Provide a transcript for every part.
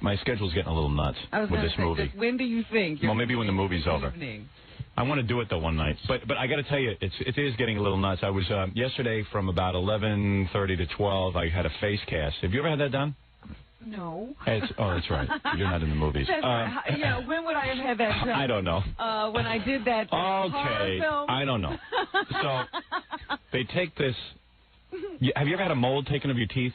My schedule's getting a little nuts with this movie. When do you think? Well, maybe when the movie's over. Evening. I want to do it, though, one night. But I got to tell you, it is getting a little nuts. I was, yesterday from about 11:30 to 12, I had a face cast. Have you ever had that done? No. Oh, that's right. You're not in the movies. Yeah, when would I have had that done? I don't know. When I did that horror film? I don't know. So, they take this... Have you ever had a mold taken of your teeth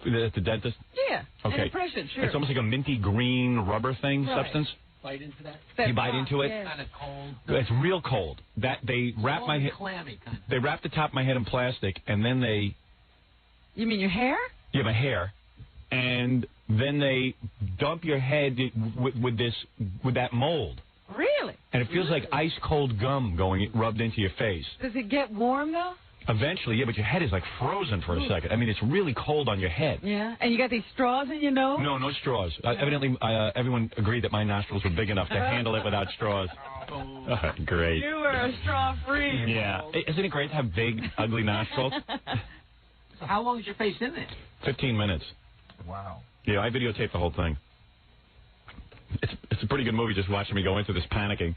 at the dentist? Yeah. Okay. An impression, sure. It's almost like a minty green rubber thing, substance. Bite into that? You bite into it? It's kind of cold. It's real cold. They wrap my head... Clammy kind of. They wrap the top of my head in plastic, and then they... You mean your hair? Yeah, my hair. And then they dump your head with that mold. Really? And it feels like ice cold gum rubbed into your face. Does it get warm though? Eventually, yeah, but your head is like frozen for a second. I mean, it's really cold on your head. Yeah, and you got these straws in your nose? No straws. Evidently, everyone agreed that my nostrils were big enough to handle it without straws. Great. You were straw-free. Yeah. Isn't it great to have big, ugly nostrils? So how long is your face in there? 15 minutes. Wow. Yeah, I videotaped the whole thing. It's a pretty good movie just watching me go into this panicking.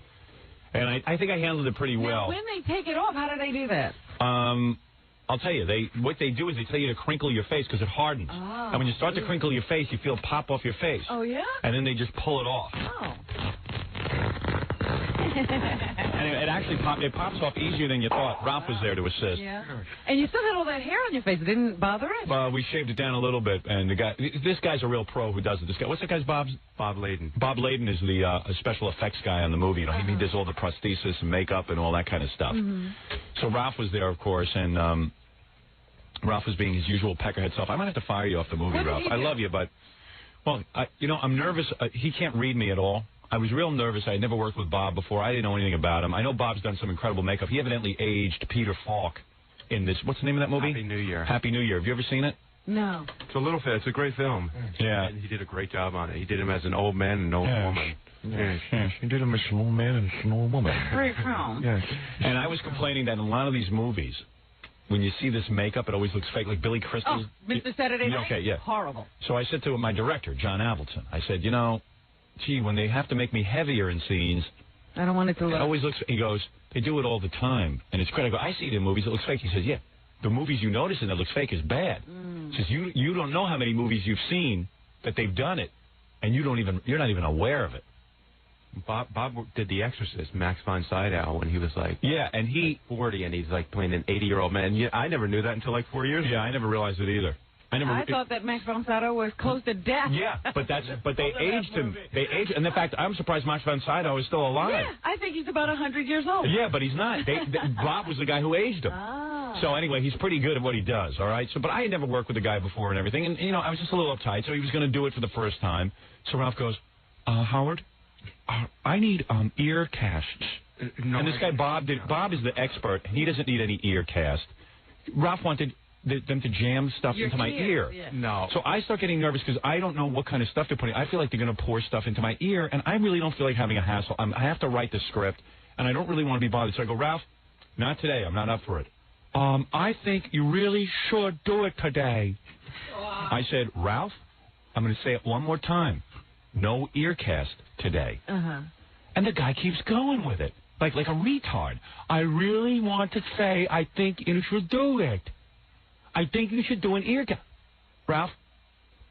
And I think I handled it pretty well. Now, when they take it off, how do they do that? I'll tell you. What they do is they tell you to crinkle your face because it hardens. Oh, and when you start to crinkle your face, you feel it pop off your face. Oh, yeah? And then they just pull it off. Oh. And it actually pops off easier than you thought. Ralph was there to assist. Yeah. And you still had all that hair on your face. It didn't bother it? Well, we shaved it down a little bit, and this guy's a real pro who does it. This guy, what's that guy's Bob Layden. Bob Layden is the special effects guy on the movie. You know, he does all the prosthesis and makeup and all that kind of stuff. Mm-hmm. So Ralph was there, of course, and Ralph was being his usual peckerhead self. I might have to fire you off the movie, Ralph. I love you, but well, I'm nervous. He can't read me at all. I was real nervous. I had never worked with Bob before. I didn't know anything about him. I know Bob's done some incredible makeup. He evidently aged Peter Falk in this. What's the name of that movie? Happy New Year. Happy New Year. Have you ever seen it? No. It's a little film. It's a great film. Yeah. And he did a great job on it. He did him as an old man and an old woman. Yes. He did him as an old man and an old woman. Great film. Yes. And I was complaining that in a lot of these movies, when you see this makeup, it always looks fake, like Billy Crystal. Oh, Mr. Saturday Night? Okay, yeah. Horrible. So I said to my director, John Avildsen, I said, gee, when they have to make me heavier in scenes, I don't want it to look. It always looks. He goes, they do it all the time, and it's great. I go, I see it in movies. It looks fake. He says, yeah, the movies you notice and that looks fake is bad. He says you don't know how many movies you've seen that they've done it, and you're not even aware of it. Bob did The Exorcist, Max von Sydow, when he was like 40, and he's like playing an 80-year-old man. Yeah, I never knew that until like 4 years ago. Yeah, I never realized it either. I thought that Max von Sydow was close to death. Yeah, but they aged him. They aged, and in fact, I'm surprised Max von Sydow is still alive. Yeah, I think he's about 100 years old. Yeah, but he's not. Bob was the guy who aged him. Ah. So anyway, he's pretty good at what he does. All right. So, but I had never worked with the guy before and everything, and I was just a little uptight. So he was going to do it for the first time. So Ralph goes, Howard, I need ear casts. No, and this guy Bob is the expert. He doesn't need any ear cast. Ralph wanted them to jam stuff into my ear. Yeah. No. So I start getting nervous because I don't know what kind of stuff they're putting. I feel like they're going to pour stuff into my ear, and I really don't feel like having a hassle. I have to write the script, and I don't really want to be bothered. So I go, Ralph, not today. I'm not up for it. I think you really should do it today. I said, Ralph, I'm going to say it one more time. No ear cast today. Uh-huh. And the guy keeps going with it, like a retard. I really want to say I think you should do it. I think you should do an ear cast. Ralph,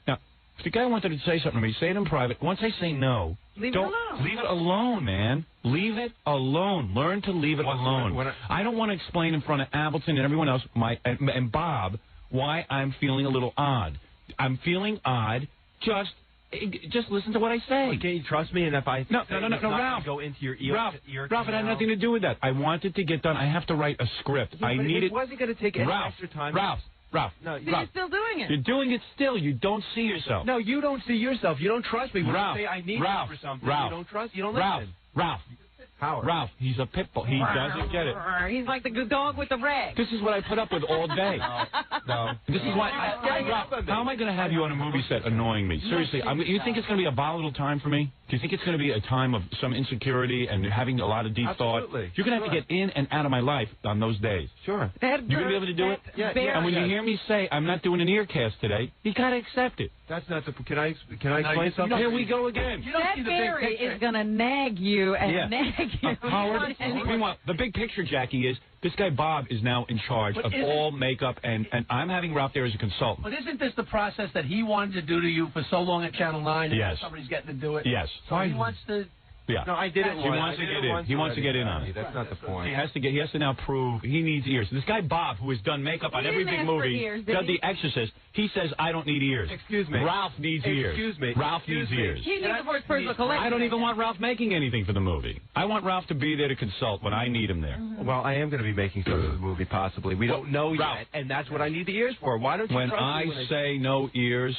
now, if the guy wanted to say something to me, say it in private. Once I say no, leave it alone. Leave it alone, man. Leave it alone. Learn to leave it alone. I don't want to explain in front of Avildsen and everyone else, and Bob, why I'm feeling a little odd. I'm feeling odd. Just listen to what I say. Okay, you trust me, and if I no, Ralph, go into your ear. Ralph, it had nothing to do with that. I wanted to get done. I have to write a script. Yeah, I need it. Wasn't going to take any extra time. Ralph. No, you're still doing it. You're doing it still. You don't see yourself. No, you don't see yourself. You don't trust me. When Ralph, I say I need Ralph, you for something, Ralph, you don't trust. You don't listen. Ralph, Howard. Ralph, he's a pit bull. He doesn't get it. He's like the dog with the rag. This is what I put up with all day. No. This is why. Ralph, how am I going to have you on a movie set annoying me? Seriously, you think it's going to be a volatile time for me? Do you think it's going to be a time of some insecurity and having a lot of deep thought? You're going to have to get in and out of my life on those days. Sure. You're going to be able to do it? Yeah. And when you hear me say I'm not doing an ear cast today, you got to accept it. That's not the... Can I explain something? Here we go again. That Barry is going to nag you and nag you. Howard, meanwhile, the big picture, Jackie, is this guy Bob is now in charge of all makeup, and I'm having Ralph there as a consultant. But isn't this the process that he wanted to do to you for so long at Channel 9? And Yes. somebody's getting to do it? Yes. So he wants to... Yeah. No, I did it. He wants to get in. He wants to get in on it. That's not the point. He has to now prove he needs ears. This guy Bob, who has done makeup on every big movie, done The Exorcist, he says I don't need ears. Excuse me. Ralph needs ears. Excuse me. Ralph needs ears. He needs the first personal collection. I don't even want Ralph making anything for the movie. I want Ralph to be there to consult when I need him there. Well, I am going to be making something for the movie, possibly. We don't know Ralph, yet, and that's what I need the ears for. Why don't you when trust I me say no ears,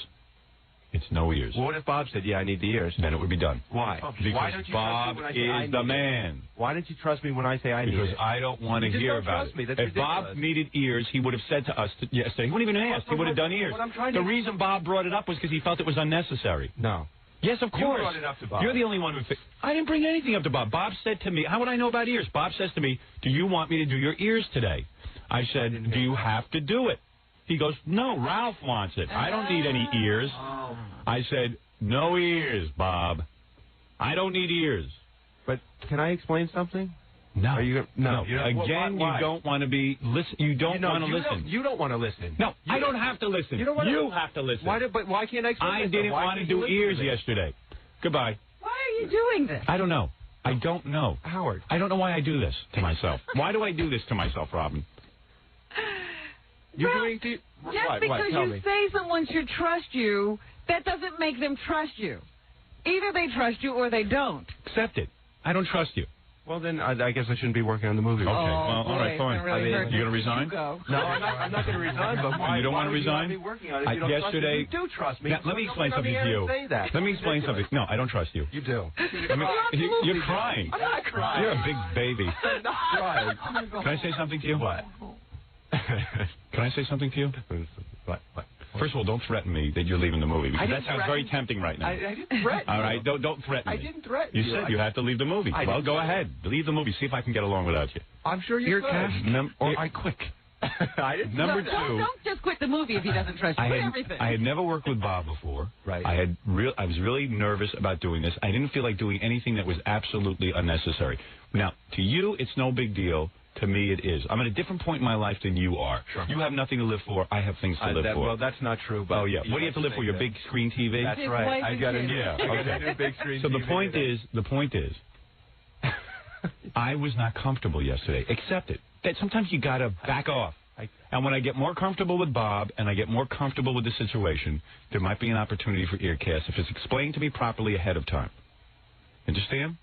it's no ears. Well, what if Bob said, yeah, I need the ears? Then it would be done. Why? Because Why don't you Bob trust me when I say is the man. Why don't you trust me when I say I need Because it? I don't want to hear about it. Me. That's if ridiculous. Bob needed ears, he would have said to us yesterday. He wouldn't even ask. He would have done ears. The reason Bob brought it up was because he felt it was unnecessary. No. Yes, of course. You brought it up to Bob. You're the only one who... I didn't bring anything up to Bob. Bob said to me, how would I know about ears? Bob says to me, do you want me to do your ears today? I said, do you have to do it? He goes, no, Ralph wants it. I don't need any ears. I said, no ears, Bob. I don't need ears. But can I explain something? No. Are you, no. Again, you don't want to be listen. You don't want to listen. You don't want to listen. No, I don't have to listen. You have to listen. But why can't I explain I didn't want to do ears yesterday. Goodbye. Why are you doing this? I don't know. I don't know. Howard. I don't know why I do this to myself. Why do I do this to myself, Robin? You're doing to... Just because you say someone should trust you, that doesn't make them trust you. Either they trust you or they don't. Accept it. I don't trust you. Well, then I guess I shouldn't be working on the movie. Okay. Well, all right, fine. Really you going to resign? Go. No, I'm not going to resign. But why? You don't want to resign? Why would you not be working on it if you don't yesterday, trust me? You do trust me. Now, let me explain something to you. Let me explain something. No, I don't trust you. You do. You're crying. I'm not crying. You're a big baby. I'm not crying. Can I say something to you? What? Can I say something to you? What? First of all, don't threaten me that you're leaving the movie, because that sounds very tempting right now. I didn't threaten you. All right, don't threaten me. I didn't threaten you. You said you have to leave the movie. Well, go ahead. Leave the movie. See if I can get along without you. I'm sure you could. Or I quit. I didn't. Number two. Don't just quit the movie if he doesn't trust you. Quit everything. I had never worked with Bob before. Right. I was really nervous about doing this. I didn't feel like doing anything that was absolutely unnecessary. Now, to you, it's no big deal. To me, it is. I'm at a different point in my life than you are. Sure. You have nothing to live for. I have things to live for. Well, that's not true. But oh, yeah. What do you have to live for? Your big screen TV? That's right. I got a new big screen TV. So the point is, I was not comfortable yesterday. Accept it. That sometimes you got to back off. And when I get more comfortable with Bob and I get more comfortable with the situation, there might be an opportunity for earcast if it's explained to me properly ahead of time. Understand?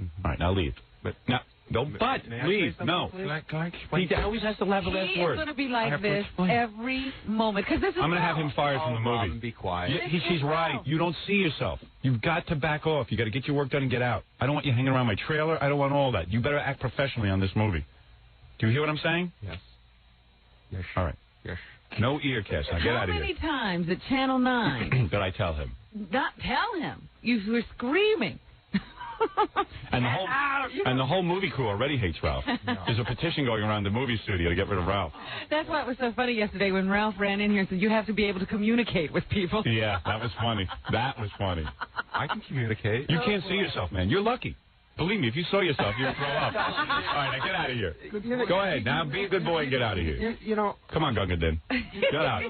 Mm-hmm. All right, now leave. But now. No, but leave. No. He always has to have the last word. He's going to be like this every moment. Because this is I'm going to have him fired from the movie. Robin, be quiet. She's right. You don't see yourself. You've got to back off. You got to get your work done and get out. I don't want you hanging around my trailer. I don't want all that. You better act professionally on this movie. Do you hear what I'm saying? Yes. Yes. All right. Yes. No earcast. Now get out of here. How many times at Channel 9 did I tell him? Not tell him. You were screaming. And the whole movie crew already hates Ralph. No. There's a petition going around the movie studio to get rid of Ralph. That's why it was so funny yesterday when Ralph ran in here and said, you have to be able to communicate with people. Yeah, that was funny. That was funny. I can communicate. You can't see yourself, man. You're lucky. Believe me, if you saw yourself, you'd throw up. All right, now get out of here. Go ahead. Now be a good boy and get out of here. You know. Come on, Gungadin. Get out.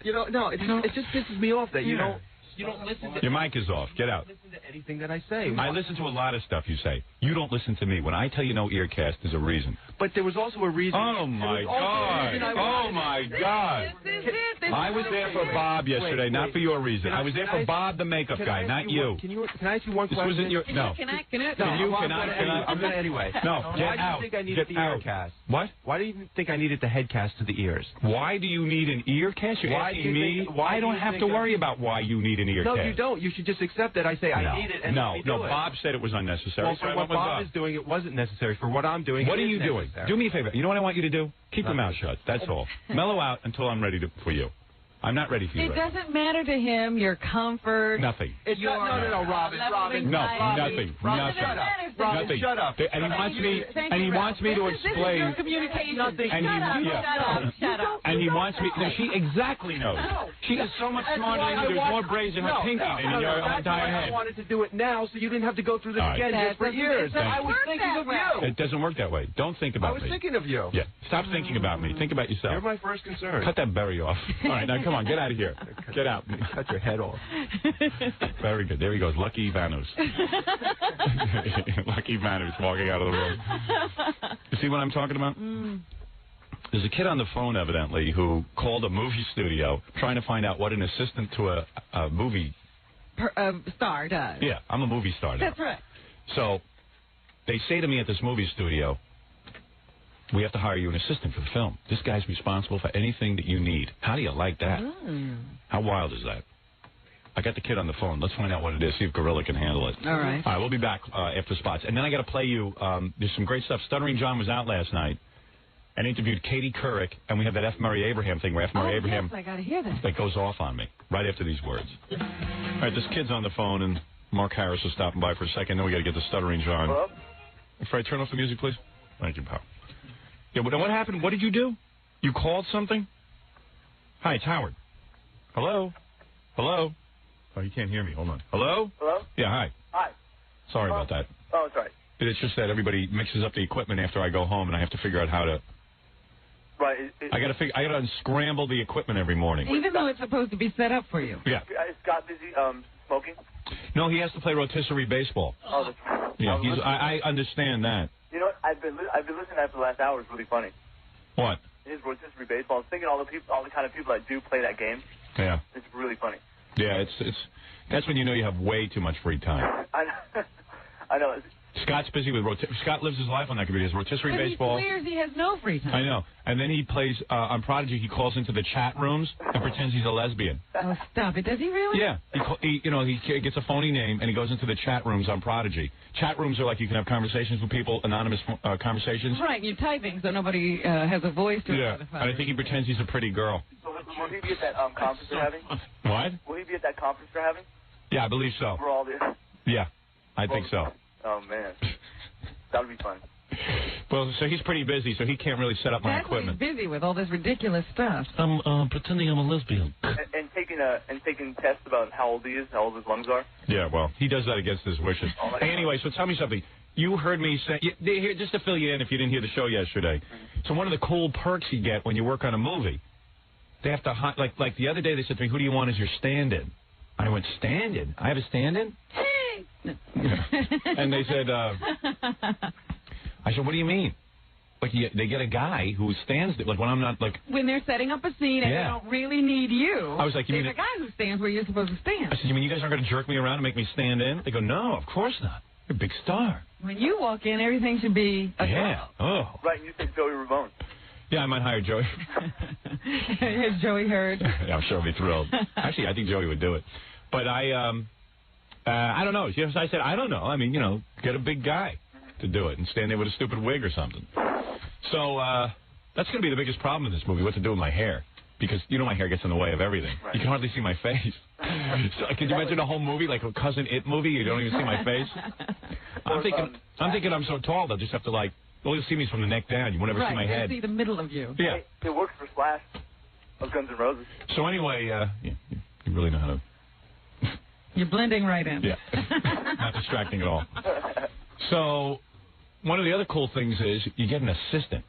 It just pisses me off that you don't listen to... Your mic is off. Get out. Listen to anything that I say. I listen to a lot of stuff you say. You don't listen to me. When I tell you no earcast, there's a reason. But there was also a reason. Oh, my God. Oh, my God. I was there for Bob yesterday, not for your reason. I was there for Bob, the makeup guy, not you. Can I ask you one question? This wasn't your... No. I'm going to anyway. No, get out. Why do you think I needed the earcast? What? Why do you think I needed the headcast to the ears? Why do you need an earcast? You're asking me? I don't have to worry about why you need an into your No, cash. you don't. You should just accept that. I say, I need it, and let me do it. Bob said it was unnecessary. Well, for what Bob is doing, it wasn't necessary. For what I'm doing, what it are you is doing? necessary. Do me a favor. You know what I want you to do? Keep your mouth shut. That's all. Mellow out until I'm ready for you. I'm not ready for you. It doesn't matter to him your comfort. Nothing. It's no, Robin. No, nothing. Robin, shut up. Robin, nothing. Shut up. And he wants me to explain. This is communication. Nothing. Shut up. And he wants me. No, she exactly knows. She is so much smarter than you. There's more braids in her pinky than in your entire head. I wanted to do it now, so you didn't have to go through this again just for years. I was thinking of you. It doesn't work that way. Don't think about me. I was thinking of you. Yeah. Stop thinking about me. Think about yourself. You're my first concern. Cut that berry off. All right, now come on, get out of here. Get out. Cut your head off. Very good. There he goes. Lucky Vanos. Lucky Vanos walking out of the room. You see what I'm talking about? There's a kid on the phone, evidently, who called a movie studio trying to find out what an assistant to a movie star does. Yeah, I'm a movie star now. That's right. So they say to me at this movie studio, we have to hire you an assistant for the film. This guy's responsible for anything that you need. How do you like that? How wild is that? I got the kid on the phone. Let's find out what it is, see if Gorilla can handle it. All right. All right, we'll be back after spots. And then I got to play you, there's some great stuff. Stuttering John was out last night and interviewed Katie Couric, and we have that F. Murray Abraham thing where F. Murray Abraham I got to hear that. That goes off on me right after these words. All right, this kid's on the phone, and Mark Harris is stopping by for a second. Then we got to get the Stuttering John. Hello? Fred, turn off the music, please. Thank you, pal. Yeah, but what happened? What did you do? You called something? Hi, it's Howard. Hello? Hello? Oh, you can't hear me. Hold on. Hello? Hello? Yeah, hi. Hi. Sorry about that. Oh, sorry. It's just that everybody mixes up the equipment after I go home, and I have to figure out how to... Right. I got to unscramble the equipment every morning. Even though it's supposed to be set up for you. Yeah. Is Scott busy smoking? No, he has to play rotisserie baseball. Oh, that's right. Yeah, I understand that. You know what? I've been listening to that for the last hour. It's really funny. What? His rotisserie baseball. I was thinking all the kind of people that do play that game. Yeah. It's really funny. Yeah, that's when you know you have way too much free time. I know. Scott's busy with Scott lives his life on that computer. He has rotisserie baseball. He swears he has no free time. I know. And then he plays on Prodigy. He calls into the chat rooms and pretends he's a lesbian. Oh, stop it! Does he really? Yeah. He gets a phony name and he goes into the chat rooms on Prodigy. Chat rooms are like you can have conversations with people, anonymous conversations. Right. You're typing, so nobody has a voice to it. Yeah. And I think he pretends he's a pretty girl. So will he be at that conference they're having? What? Will he be at that conference they're having? Yeah, I believe so. For all the. Yeah, I think so. Oh man, that would be fun. Well, so he's pretty busy, so he can't really set up my equipment. That's what he's busy with, all this ridiculous stuff. I'm pretending I'm a lesbian. And taking tests about how old he is, how old his lungs are. Yeah, well, he does that against his wishes. Hey, anyway, so tell me something. You heard me say, here, just to fill you in if you didn't hear the show yesterday. So one of the cool perks you get when you work on a movie, they have to, like the other day they said to me, who do you want as your stand-in? I went, stand-in? I have a stand-in? And they said, I said, what do you mean? Like, they get a guy who stands there, like when I'm not, like... When they're setting up a scene and they don't really need you, I was like, there's a guy who stands where you're supposed to stand. I said, you mean you guys aren't going to jerk me around and make me stand in? They go, no, of course not. You're a big star. When you walk in, everything should be a yeah. Oh. Right, you said Joey Ramone. Yeah, I might hire Joey. Has Joey heard? Yeah, I'm sure he'll be thrilled. Actually, I think Joey would do it. But I don't know. Yes, I said, I don't know. I mean, get a big guy to do it and stand there with a stupid wig or something. So that's going to be the biggest problem in this movie, what to do with my hair. Because, my hair gets in the way of everything. Right. You can hardly see my face. So, could you imagine a whole movie, like a Cousin It movie? You don't even see my face? I'm thinking I'm so tall, they'll just have to, you'll see me from the neck down. You won't ever see my head. See the middle of you. Yeah. It works for Slash of Guns N' Roses. So anyway, you really know how to... You're blending right in. Yeah. Not distracting at all. So one of the other cool things is you get an assistant.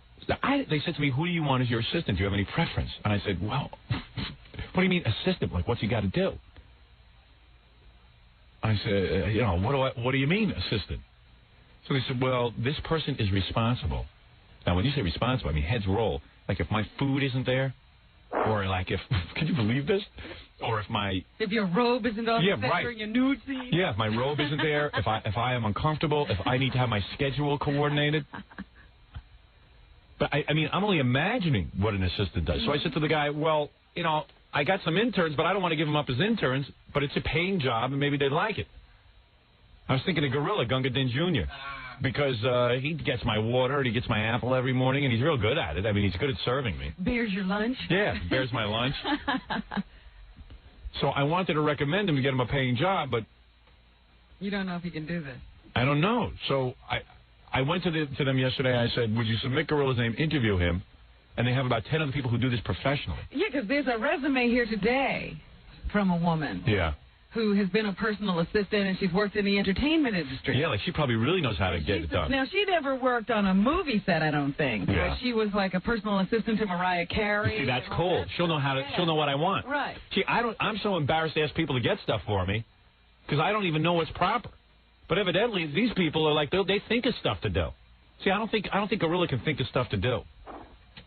They said to me, who do you want as your assistant? Do you have any preference? And I said, well, what do you mean assistant? Like, what's he got to do? I said, what do you mean assistant? So they said, well, this person is responsible. Now, when you say responsible, I mean heads roll. Like if my food isn't there, or like if, can you believe this? Or if your robe isn't on during your nude scene. Yeah, if my robe isn't there, if I am uncomfortable, if I need to have my schedule coordinated. But I mean, I'm only imagining what an assistant does. So I said to the guy, well, I got some interns, but I don't want to give them up as interns, but it's a paying job, and maybe they'd like it. I was thinking of Gorilla, Gunga Din Jr., because he gets my water and he gets my apple every morning, and he's real good at it. I mean, he's good at serving me. Bears your lunch? Yeah, bears my lunch. So I wanted to recommend him to get him a paying job, but... You don't know if he can do this. I don't know. So I went to them yesterday. I said, would you submit Gorilla's name, interview him? And they have about 10 other people who do this professionally. Yeah, because there's a resume here today from a woman. Yeah. Who has been a personal assistant, and she's worked in the entertainment industry. Yeah, like she probably really knows how to get it done. Now, she never worked on a movie set, I don't think. Yeah. But she was like a personal assistant to Mariah Carey. See, that's cool. She'll know how to. She'll know what I want. Right. See, I'm so embarrassed to ask people to get stuff for me because I don't even know what's proper. But evidently, these people are like they think of stuff to do. See, I don't think Gorilla can think of stuff to do.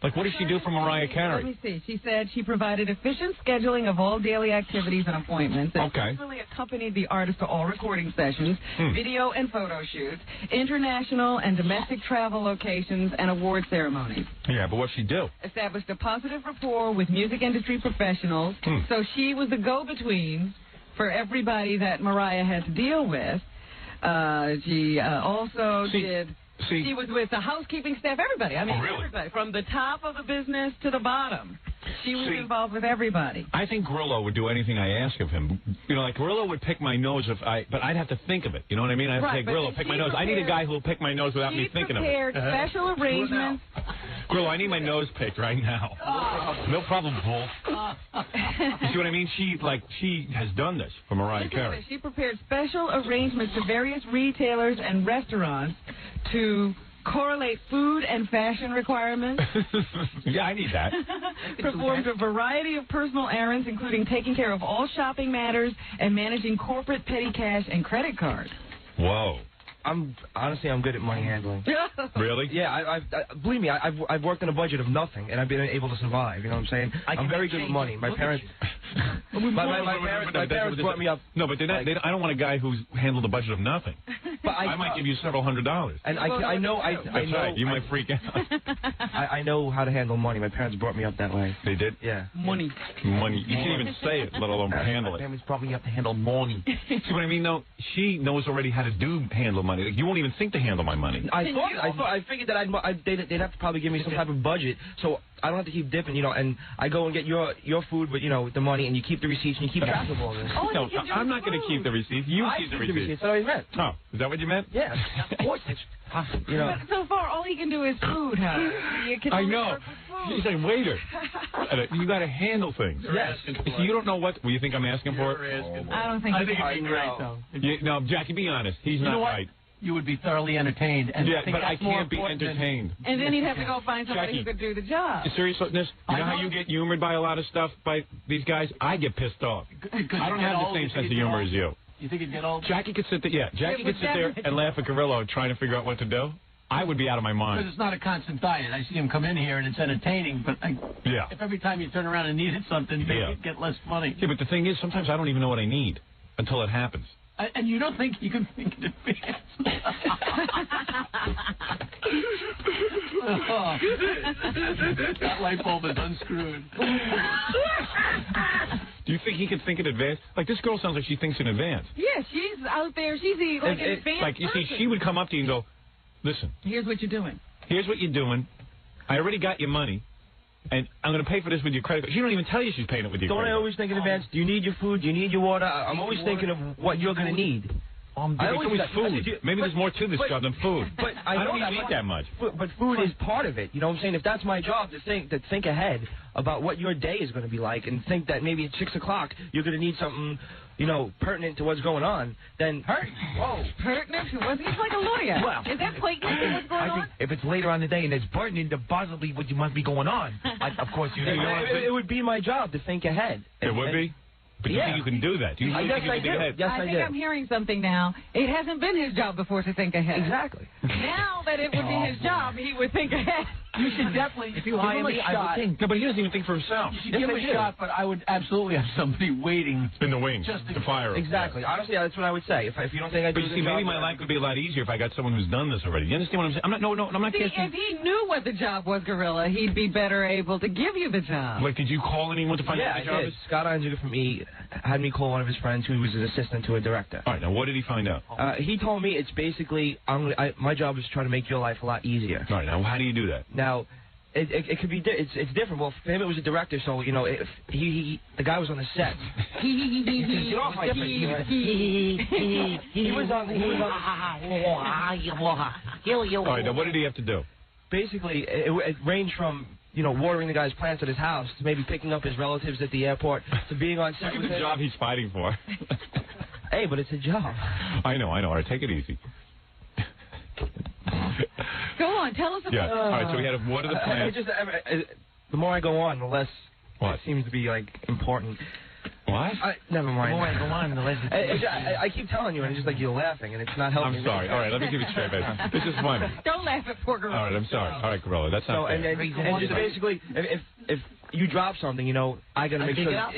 Like, what does she do for Mariah Carey? Let me see. She said she provided efficient scheduling of all daily activities and appointments. And personally accompanied the artist to all recording sessions, video and photo shoots, international and domestic travel locations, and award ceremonies. Yeah, but what'd she do? Established a positive rapport with music industry professionals. So she was the go-between for everybody that Mariah had to deal with. She also did... She was with the housekeeping staff, everybody. I mean, everybody. From the top of the business to the bottom. She was involved with everybody. I think Gorilla would do anything I ask of him. You know, like Gorilla would pick my nose but I'd have to think of it. You know what I mean? I have to say, Gorilla, pick my nose. I need a guy who will pick my nose without me thinking of it. She prepared special arrangements. Gorilla, I need my nose picked right now. No problem, Bull. You see what I mean? She has done this for Mariah Carey. She prepared special arrangements to various retailers and restaurants to correlate food and fashion requirements. Yeah, I need that. Performed a variety of personal errands, including taking care of all shopping matters and managing corporate petty cash and credit cards. Whoa. Honestly, I'm good at money handling. Really? Yeah, believe me, I've worked on a budget of nothing, and I've been able to survive. You know what I'm saying? I'm very good at money. My parents, my parents brought me up. No, but I don't want a guy who's handled a budget of nothing. But I might give you several $100s. And I know. Right. You might freak out. I know how to handle money. My parents brought me up that way. They did? Yeah. Money. You can't even say it, let alone handle it. My parents brought me up to handle money. See what I mean? Though she knows already how to handle money. Like, you won't even think to handle my money. I figured that they'd have to probably give me some type of budget, so I don't have to keep dipping, you know. And I go and get your food, but with the money, and you keep the receipts and you keep track of all this. No, I'm not going to keep the receipts. You keep the receipts. That's what I meant. Oh, is that what you meant? Yeah. But so far, all he can do is food, huh? I know. He's a waiter. You got to handle things. Yes. So you don't know what you think I'm asking for? I don't think. I think it'd be great, though. No, Jackie, be honest. He's not right. You would be thoroughly entertained. And but I can't be entertained. And then he'd have to go find somebody who could do the job. Seriousness, you know how you get humored by a lot of stuff by these guys? I get pissed off. I don't have the same sense of humor as you. You think it'd get old? Jackie could sit there, Jackie could sit there and laugh at Gorilla trying to figure out what to do. I would be out of my mind. Because it's not a constant diet. I see him come in here and it's entertaining, but if every time you turn around and needed something, you'd get less money. Yeah, but the thing is, sometimes I don't even know what I need until it happens. And you don't think you can think in advance. That light bulb is unscrewed. Do you think he could think in advance? Like, this girl sounds like she thinks in advance. Yeah, she's out there. She's an advanced Like, you see, she would come up to you and go, listen. Here's what you're doing. Here's what you're doing. I already got your money. And I'm going to pay for this with your credit card. She don't even tell you she's paying it with your credit card. Don't I always think in advance? Do you need your food? Do you need your water? I'm always thinking of what you're going to need. I always food. Maybe there's more to this job than food. But I don't even eat that much. But food is part of it. You know what I'm saying? If that's my job, to think ahead about what your day is going to be like, and think that maybe at 6 o'clock you're going to need something, pertinent to what's going on, then pertinent to what's he's like a lawyer. Well, is that quite what's going on? If it's later on in the day and it's pertinent to possibly what you must be going on, of course it would be my job to think ahead. It would be. But you think you can do that? Do you think you can think ahead? Yes, I think I'm hearing something now. It hasn't been his job before to think ahead. Exactly. Now that it would be his job, he would think ahead. You should definitely, if you hire me, I would think. No, but he doesn't even think for himself. You should give him a shot, but I would absolutely have somebody waiting in the wings just to fire him. Exactly. Honestly, that's what I would say. If you don't think I do But you see, maybe my life would be a lot easier if I got someone who's done this already. You understand what I'm saying? I'm not See, casting. if he knew what the job was, Gorilla, he'd be better able to give you the job. Like, did you call anyone to find out what the job is? Scott Einziger from E! had me call one of his friends who was an assistant to a director. All right, now what did he find out? He told me it's basically my job is to try to make your life a lot easier. All right, now how do you do that? Now, it could be it's different. Well, for him it was a director, so you know if the guy was on the set. He was on. All right, now what did he have to do? Basically, it ranged from watering the guy's plants at his house to maybe picking up his relatives at the airport to being on set. Look at the job he's fighting for. Hey, but it's a job. I know. All right, take it easy. Go on, tell us about it. All right, so we had to water the plants. The more I go on, the less what? It seems to be, like, important. What? Never mind. The more I go on, the less I keep telling you, and it's just like you're laughing, and it's not helping. I'm sorry. All right, let me give it straight, baby. This is funny. Don't laugh at poor Gorilla. All right, I'm sorry. All right, Gorilla, that's not fair. And just basically, if you drop something, I got to make sure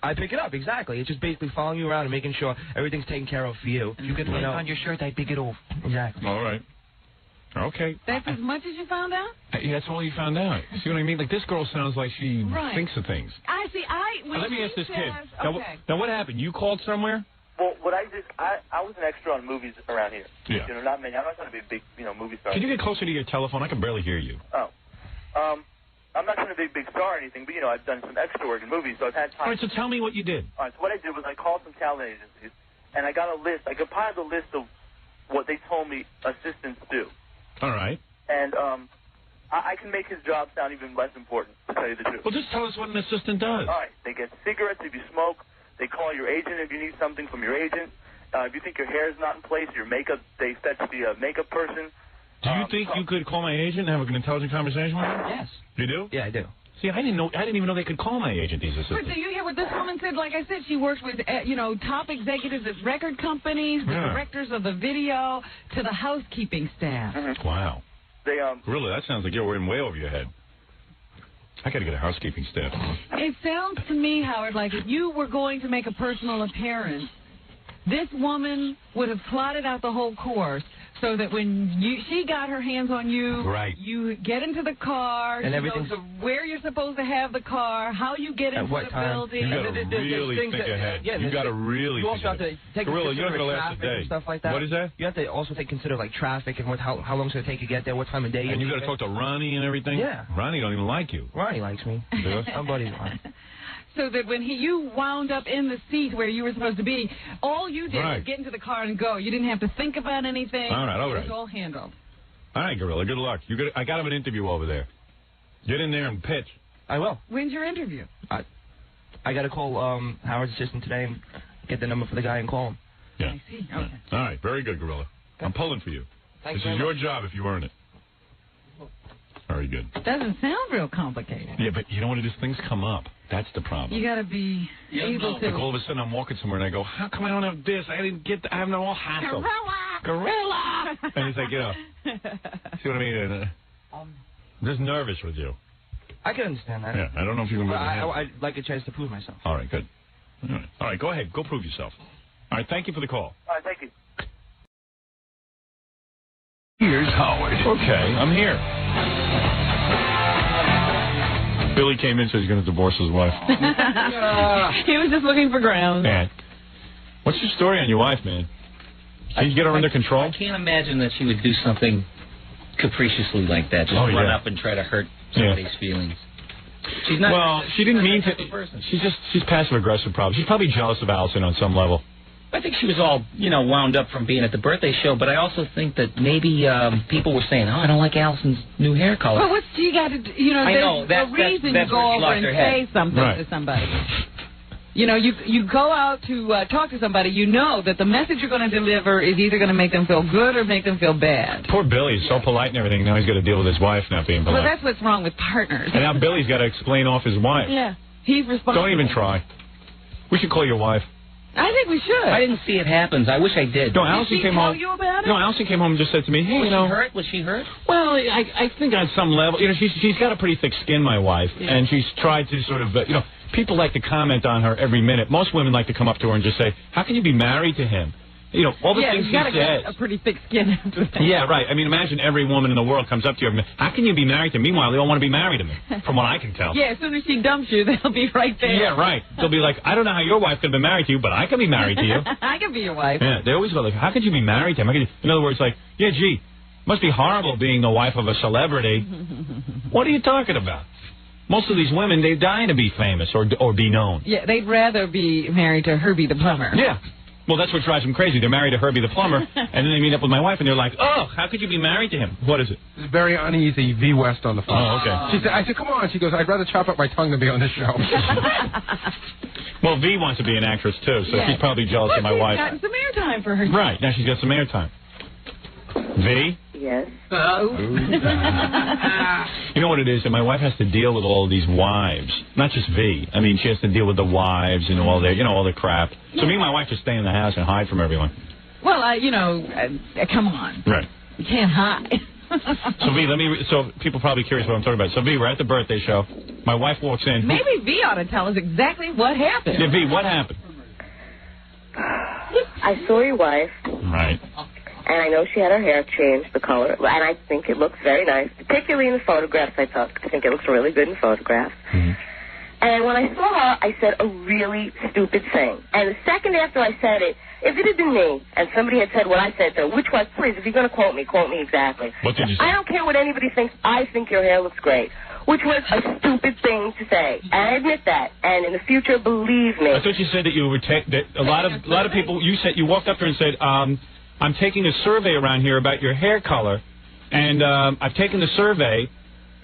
I pick it up, exactly. It's just basically following you around and making sure everything's taken care of for you. If you could lay on your shirt, I pick it off. Exactly. All right. Okay. That's as much as you found out? Yeah, that's all you found out. See what I mean? Like, this girl sounds like she thinks of things. I see. Let me ask this kid. Okay. Now, what happened? You called somewhere? Well, what I did, I was an extra on movies around here. Yeah. Not many. I'm not trying to be a big, movie star. Can you get closer to your telephone? I can barely hear you. Oh. I'm not trying to be a big star or anything, but, I've done some extra work in movies, so I've had time. All right, so tell me what you did. All right, so what I did was I called some talent agencies, and I got a list. I compiled a list of what they told me assistants do. All right. And I can make his job sound even less important, to tell you the truth. Well, just tell us what an assistant does. All right. They get cigarettes if you smoke. They call your agent if you need something from your agent. If you think your hair is not in place, your makeup, they fetch the makeup person. Do you think you could call my agent and have an intelligent conversation with him? Yes. You do? Yeah, I do. See, I didn't even know they could call my agent, these assistants. But do you hear what this woman said? Like I said, she works with, top executives at record companies, the directors of the video, to the housekeeping staff. Mm-hmm. Wow. Really, that sounds like you're in way over your head. I got to get a housekeeping staff. It sounds to me, Howard, like if you were going to make a personal appearance, this woman would have plotted out the whole course so that when she got her hands on you, you get into the car, and everything, where you're supposed to have the car, how you get into the building. You got to really think ahead. You got to really think ahead. You also have to take Gorilla, you're not going to last a day. And stuff like that. What is that? You have to also consider like traffic and how long it's going to take to get there, what time of day. And you got to talk to Ronnie and everything. Yeah. Ronnie don't even like you. Ronnie likes me. I'm buddies with Ronnie. So that when you wound up in the seat where you were supposed to be, all you did was get into the car and go. You didn't have to think about anything. All right. It was all handled. All right, Gorilla, good luck. I got him an interview over there. Get in there and pitch. I will. When's your interview? I got to call Howard's assistant today and get the number for the guy and call him. Yeah. I see. Okay. All right, very good, Gorilla. Okay. I'm pulling for you. Thanks this is your job if you earn it. Very good. Doesn't sound real complicated. Yeah, but you know what it is? Things come up. That's the problem. You got to be able to. Like all of a sudden I'm walking somewhere and I go, how come I don't have this? I didn't get I have no hassle. Gorilla! And it's like, see what I mean? I'm just nervous with you. I can understand that. Yeah, I don't know if you can. I'd like a chance to prove myself. All right, good. All right, go ahead. Go prove yourself. All right, thank you for the call. All right, thank you. Here's Howard. Okay, I'm here. Billy came in and said he's going to divorce his wife. He was just looking for ground. Man, what's your story on your wife, man? Can you get her under control? I can't imagine that she would do something capriciously like that. Just run up and try to hurt somebody's feelings. She's not. Well, she didn't mean to. Person. She's passive aggressive. Probably. She's probably jealous of Alison on some level. I think she was all, wound up from being at the birthday show, but I also think that maybe people were saying, I don't like Alison's new hair color. Well, what's she got to do? I know, there's a reason you go over and say something to somebody. You go out to talk to somebody, you know that the message you're going to deliver is either going to make them feel good or make them feel bad. Poor Billy is so polite and everything. Now he's got to deal with his wife not being polite. Well, that's what's wrong with partners. And now Billy's got to explain off his wife. Yeah, he's responsible. Don't even try. We should call your wife. I think we should. I didn't see it happen. I wish I did. No, Alison came home. You about it? No, Alison came home and just said to me, "Hey, you know." Was she hurt? Well, I think on some level, you know, she's got a pretty thick skin, my wife, and she's tried to sort of, you know, people like to comment on her every minute. Most women like to come up to her and just say, "How can you be married to him?" You know, all the things she says. Get a pretty thick skin after that. Yeah, right. I mean, imagine every woman in the world comes up to you. How can you be married to him? Meanwhile, they all want to be married to me, from what I can tell. Yeah, as soon as she dumps you, they'll be right there. Yeah, right. They'll be like, I don't know how your wife could be married to you, but I can be married to you. I can be your wife. Yeah, they always go like, how could you be married to him? In other words, like, yeah, gee, must be horrible being the wife of a celebrity. What are you talking about? Most of these women, they're dying to be famous or be known. Yeah, they'd rather be married to Herbie the plumber. Yeah. Well, that's what drives them crazy. They're married to Herbie the plumber, and then they meet up with my wife, and they're like, oh, how could you be married to him? What is it? It's very uneasy, V. West on the phone. Oh, okay. I said, come on. She goes, I'd rather chop up my tongue than be on this show. Well, V wants to be an actress, too, so she's probably jealous of my wife. She's got some airtime for her. Right. Now she's got some airtime. V? Yes. You know what it is? And my wife has to deal with all of these wives. Not just V. I mean, she has to deal with the wives and all their, all the crap. So me and my wife just stay in the house and hide from everyone. Well, come on. Right. You can't hide. So V, so people probably curious what I'm talking about. So V, we're at the birthday show. My wife walks in. Maybe V ought to tell us exactly what happened. Yeah, V, what happened? I saw your wife. Right. And I know she had her hair changed, the color, and I think it looks very nice, particularly in the photographs. I think it looks really good in photographs. Mm-hmm. And when I saw her, I said a really stupid thing. And the second after I said it, if it had been me and somebody had said what I said to her, which was, please, if you're going to quote me exactly. What did you say? I don't care what anybody thinks. I think your hair looks great. Which was a stupid thing to say. And I admit that. And in the future, believe me. I thought you said that you would take that a lot of people. You walked up there and said, I'm taking a survey around here about your hair color, and I've taken the survey,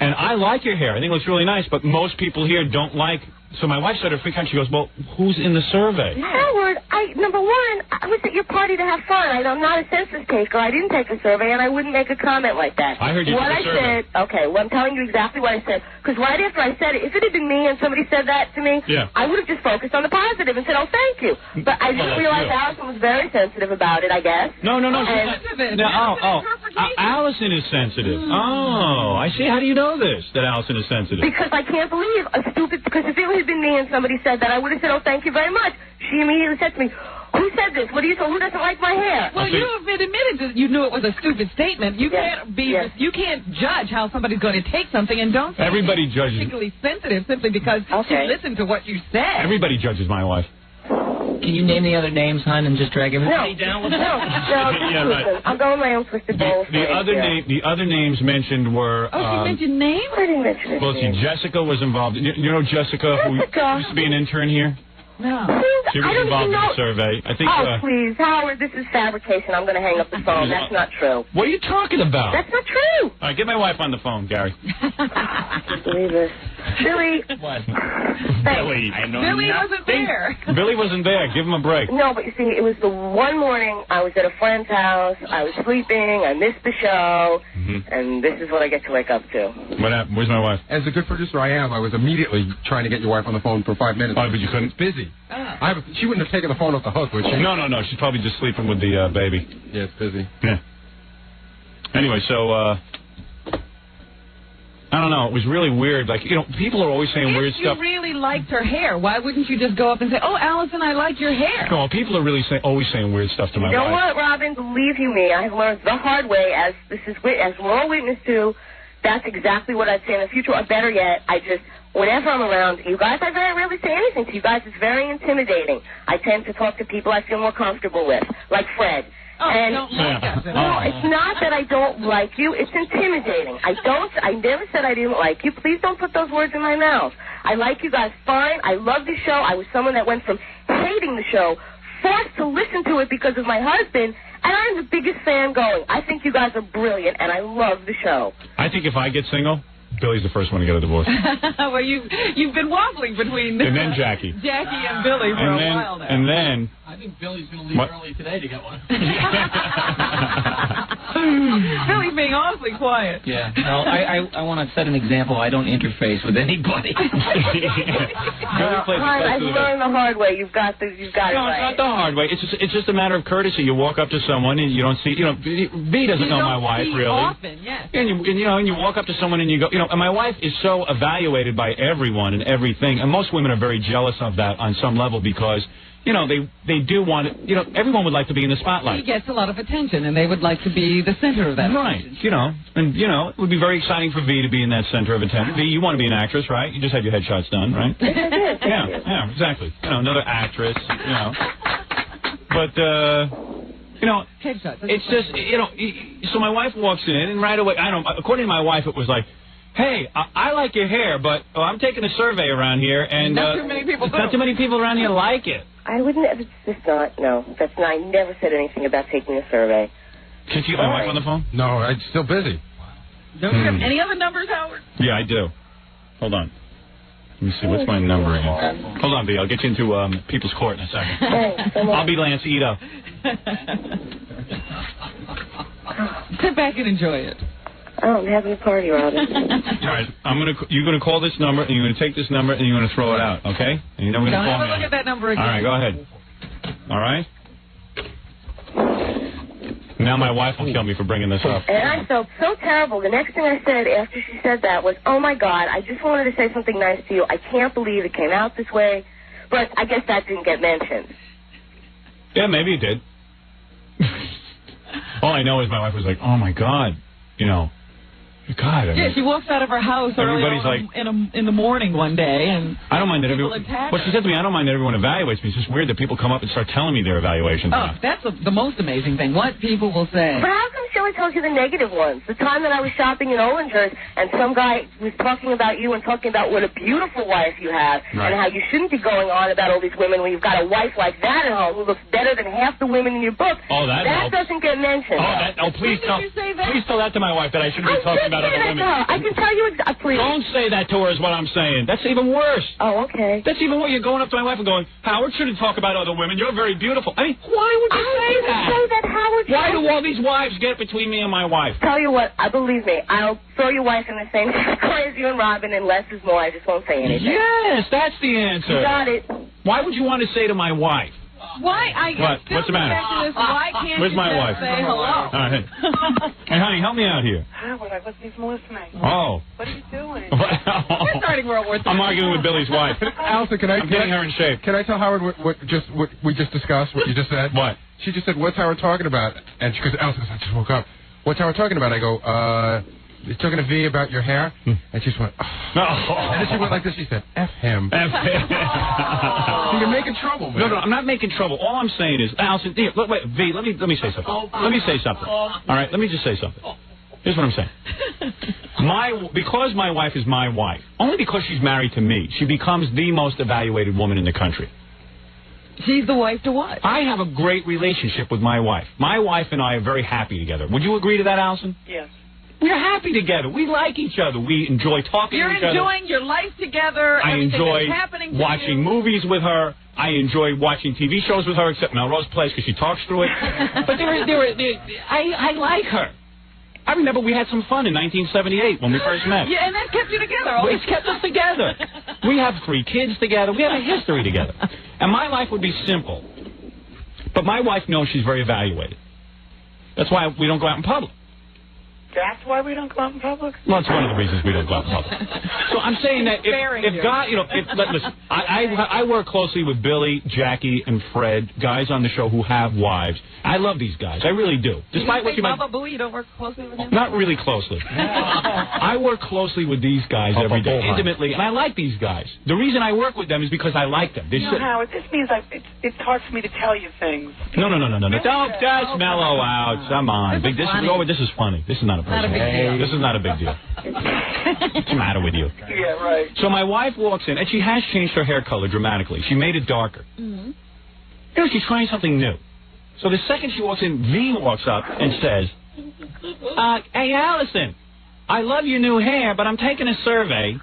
and I like your hair. I think it looks really nice, but most people here don't like. So my wife said her 3 times. She goes, well, who's in the survey? Howard, number one, I was at your party to have fun. I'm not a census taker. I didn't take a survey, and I wouldn't make a comment like that. I heard you took a survey. Okay, well, I'm telling you exactly what I said. Because right after I said it, if it had been me and somebody said that to me, I would have just focused on the positive and said, oh, thank you. But I didn't realize Alison was very sensitive about it, I guess. No. Alison is sensitive. Oh, I see. How do you know this, that Alison is sensitive? Because I can't believe because if it had been me and somebody said that, I would have said, oh, thank you very much. She immediately said to me, who said this? Who doesn't like my hair? Well, you have admitted that you knew it was a stupid statement. You you can't judge how somebody's going to take something and don't. Everybody judges. Particularly sensitive simply because she listened to what you said. Everybody judges my wife. Can you name the other names, hon, and just drag everybody down with I'm going my own twisted bowl. The other names mentioned were. Oh, she mentioned names? I didn't mention it. Well, see, Jessica was involved. You know Jessica, who used to be an intern here? No. She was involved in the survey. I think. Oh, please, Howard, this is fabrication. I'm going to hang up the phone. That's not true. What are you talking about? That's not true. All right, get my wife on the phone, Gary. Believe this. Billy. What? Billy. Billy wasn't there. Billy wasn't there. Give him a break. No, but you see, it was the one morning I was at a friend's house. I was sleeping. I missed the show. And this is what I get to wake up to. What happened? Where's my wife? As a good producer I am, I was immediately trying to get your wife on the phone for 5 minutes. Oh, but you couldn't? It's busy. She wouldn't have taken the phone off the hook, would she? No. She's probably just sleeping with the baby. Yeah, it's busy. Yeah. Anyway, so, I don't know. It was really weird. Like, people are always saying weird stuff. If you really liked her hair, why wouldn't you just go up and say, oh, Alison, I like your hair? No, people are really always saying weird stuff to my wife. You know what, Robin? Believe you me, I've learned the hard way, as we're all witness to. That's exactly what I'd say in the future. Or better yet, whenever I'm around you guys, I very rarely say anything to you guys. It's very intimidating. I tend to talk to people I feel more comfortable with, like Fred. Oh, don't like us at all. No, it's not that I don't like you. It's intimidating. I never said I didn't like you. Please don't put those words in my mouth. I like you guys fine. I love the show. I was someone that went from hating the show, forced to listen to it because of my husband, and I'm the biggest fan going. I think you guys are brilliant, and I love the show. I think if I get single, Billy's the first one to get a divorce. Well, you've been wobbling between and then Jackie and Billy for a while now. And then I think Billy's going to leave early today to get one. Billy's being awfully quiet. Yeah. No, I want to set an example. I don't interface with anybody. I've learned the hard way. You've got it right. No, it's not the hard way. It's just a matter of courtesy. You walk up to someone and you don't see. You know, B doesn't know my wife really. Often, yes. And you walk up to someone and you go, and my wife is so evaluated by everyone and everything, and most women are very jealous of that on some level because. They do want it. Everyone would like to be in the spotlight. He gets a lot of attention, and they would like to be the center of that. Right. Attention. It would be very exciting for V to be in that center of attention. V, you want to be an actress, right? You just had your headshots done, right? Yeah, exactly. Another actress, But, headshots. It's just, so my wife walks in, and right away, according to my wife, it was like, hey, I like your hair, but I'm taking a survey around here, and not too many people. Not too many people around here like it. I would never. I never said anything about taking a survey. Can you get my wife on the phone? No, I'm still busy. Don't you have any other numbers, Howard? Yeah, I do. Hold on. Let me see. What's my number again? Hold on, B. I'll get you into People's Court in a second. I'll be Lance Ito. Sit back and enjoy it. Oh, I'm having a party, Robin. All right, you're gonna call this number, and you're gonna take this number, and you're gonna throw it out, okay? And you're never gonna call me. Have a look at that number again. All right, go ahead. All right. Now my wife will kill me for bringing this up. And I felt so terrible. The next thing I said after she said that was, "Oh my God, I just wanted to say something nice to you. I can't believe it came out this way." But I guess that didn't get mentioned. Yeah, maybe it did. All I know is my wife was like, "Oh my God, God." She walks out of her house everybody's in the morning one day, and I don't mind that everyone. What she said to me, I don't mind that everyone evaluates me. It's just weird that people come up and start telling me their evaluations. Oh, that's the most amazing thing. What people will say. But how come she only tells you the negative ones? The time that I was shopping in Ollinger's, and some guy was talking about you and talking about what a beautiful wife you have, and how you shouldn't be going on about all these women when you've got a wife like that at home who looks better than half the women in your book. Oh, that doesn't get mentioned. Please tell that to my wife that I shouldn't be talking about other women. I can tell you please. Don't say that to her is what I'm saying. That's even worse. Oh, okay. That's even worse. You're going up to my wife and going, Howard shouldn't talk about other women. You're very beautiful. I mean, why would you say that? Say that, Howard. Why do all these wives get between me and my wife? Tell you what, believe me, I'll throw your wife in the same category as you and Robin, and less is more. I just won't say anything. Yes, that's the answer. You got it. Why would you want to say to my wife? Why? What's the matter? Why can't Where's you my just wife? say hello? All right. Hey, honey, help me out here. Howard, I wasn't even listening. Oh. What are you doing? We're starting World War III. I'm arguing with Billy's wife. Alison, I'm getting her in shape. Can I tell Howard what we just discussed, what you just said? What? She just said, "What's Howard talking about?" And she goes, "Alison, I just woke up. What's Howard talking about?" I go, "He's talking to V about your hair." And she just went, "Oh." And then she went like this. She said, "F him." F him. You're making trouble, man. No, I'm not making trouble. All I'm saying is, Alison, wait, V, let me say something. Let me say something. All right, let me just say something. Here's what I'm saying. Because my wife is my wife, only because she's married to me, she becomes the most evaluated woman in the country. She's the wife to what? I have a great relationship with my wife. My wife and I are very happy together. Would you agree to that, Alison? Yes. We're happy together. We like each other. We enjoy talking to each other. You're enjoying your life together. I enjoy watching movies with her. I enjoy watching TV shows with her, except Melrose Place because she talks through it. But I like her. I remember we had some fun in 1978 when we first met. Yeah, and that kept you together. It's kept us together. We have 3 kids together. We have a history together. And my life would be simple. But my wife knows she's very evaluated. That's why we don't go out in public. That's why we don't go out in public? Well, it's one of the reasons we don't go out in public. So I'm saying that if God, listen, I work closely with Billy, Jackie, and Fred, guys on the show who have wives. I love these guys. I really do. Despite what you might... Baba Booey, you don't work closely with him? Not really closely. I work closely with these guys every day, intimately, and I like these guys. The reason I work with them is because I like them. Howard, this means it's hard for me to tell you things. No. Don't just mellow out. Come on. This is funny. This is not a person. This is not a big deal. What's the matter with you? Yeah, right. So my wife walks in, and she has changed her hair color dramatically. She made it darker. Mm-hmm. She's trying something new. So the second she walks in, V walks up and says, hey, Alison, I love your new hair, but I'm taking a survey,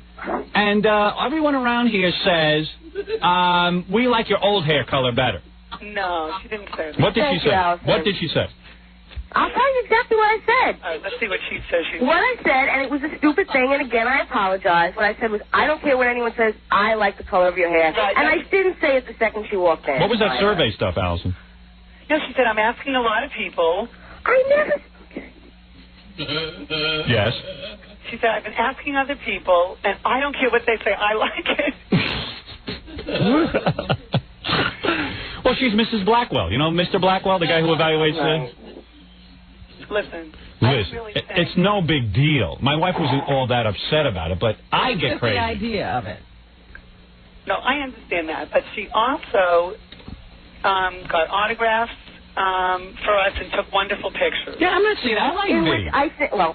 and everyone around here says we like your old hair color better. No, she didn't say that. What did she say? Allison. What did she say? I'll tell you exactly what I said. All right, let's see what she says. What I said, and it was a stupid thing, and again, I apologize. What I said was, I don't care what anyone says. I like the color of your hair. Right, and I didn't say it the second she walked in. What was that survey stuff, Alison? No, she said, I'm asking a lot of people. I never... Yes. She said, I've been asking other people, and I don't care what they say. I like it. Well, she's Mrs. Blackwell. You know Mr. Blackwell, the guy who evaluates Listen, it's no big deal. My wife wasn't all that upset about it, but I get crazy. The idea of it. No, I understand that, but she also got autographs for us and took wonderful pictures. Yeah, I'm not saying I like me.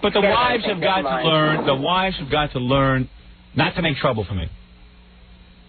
But the wives have got to learn. The wives have got to learn not to make trouble for me.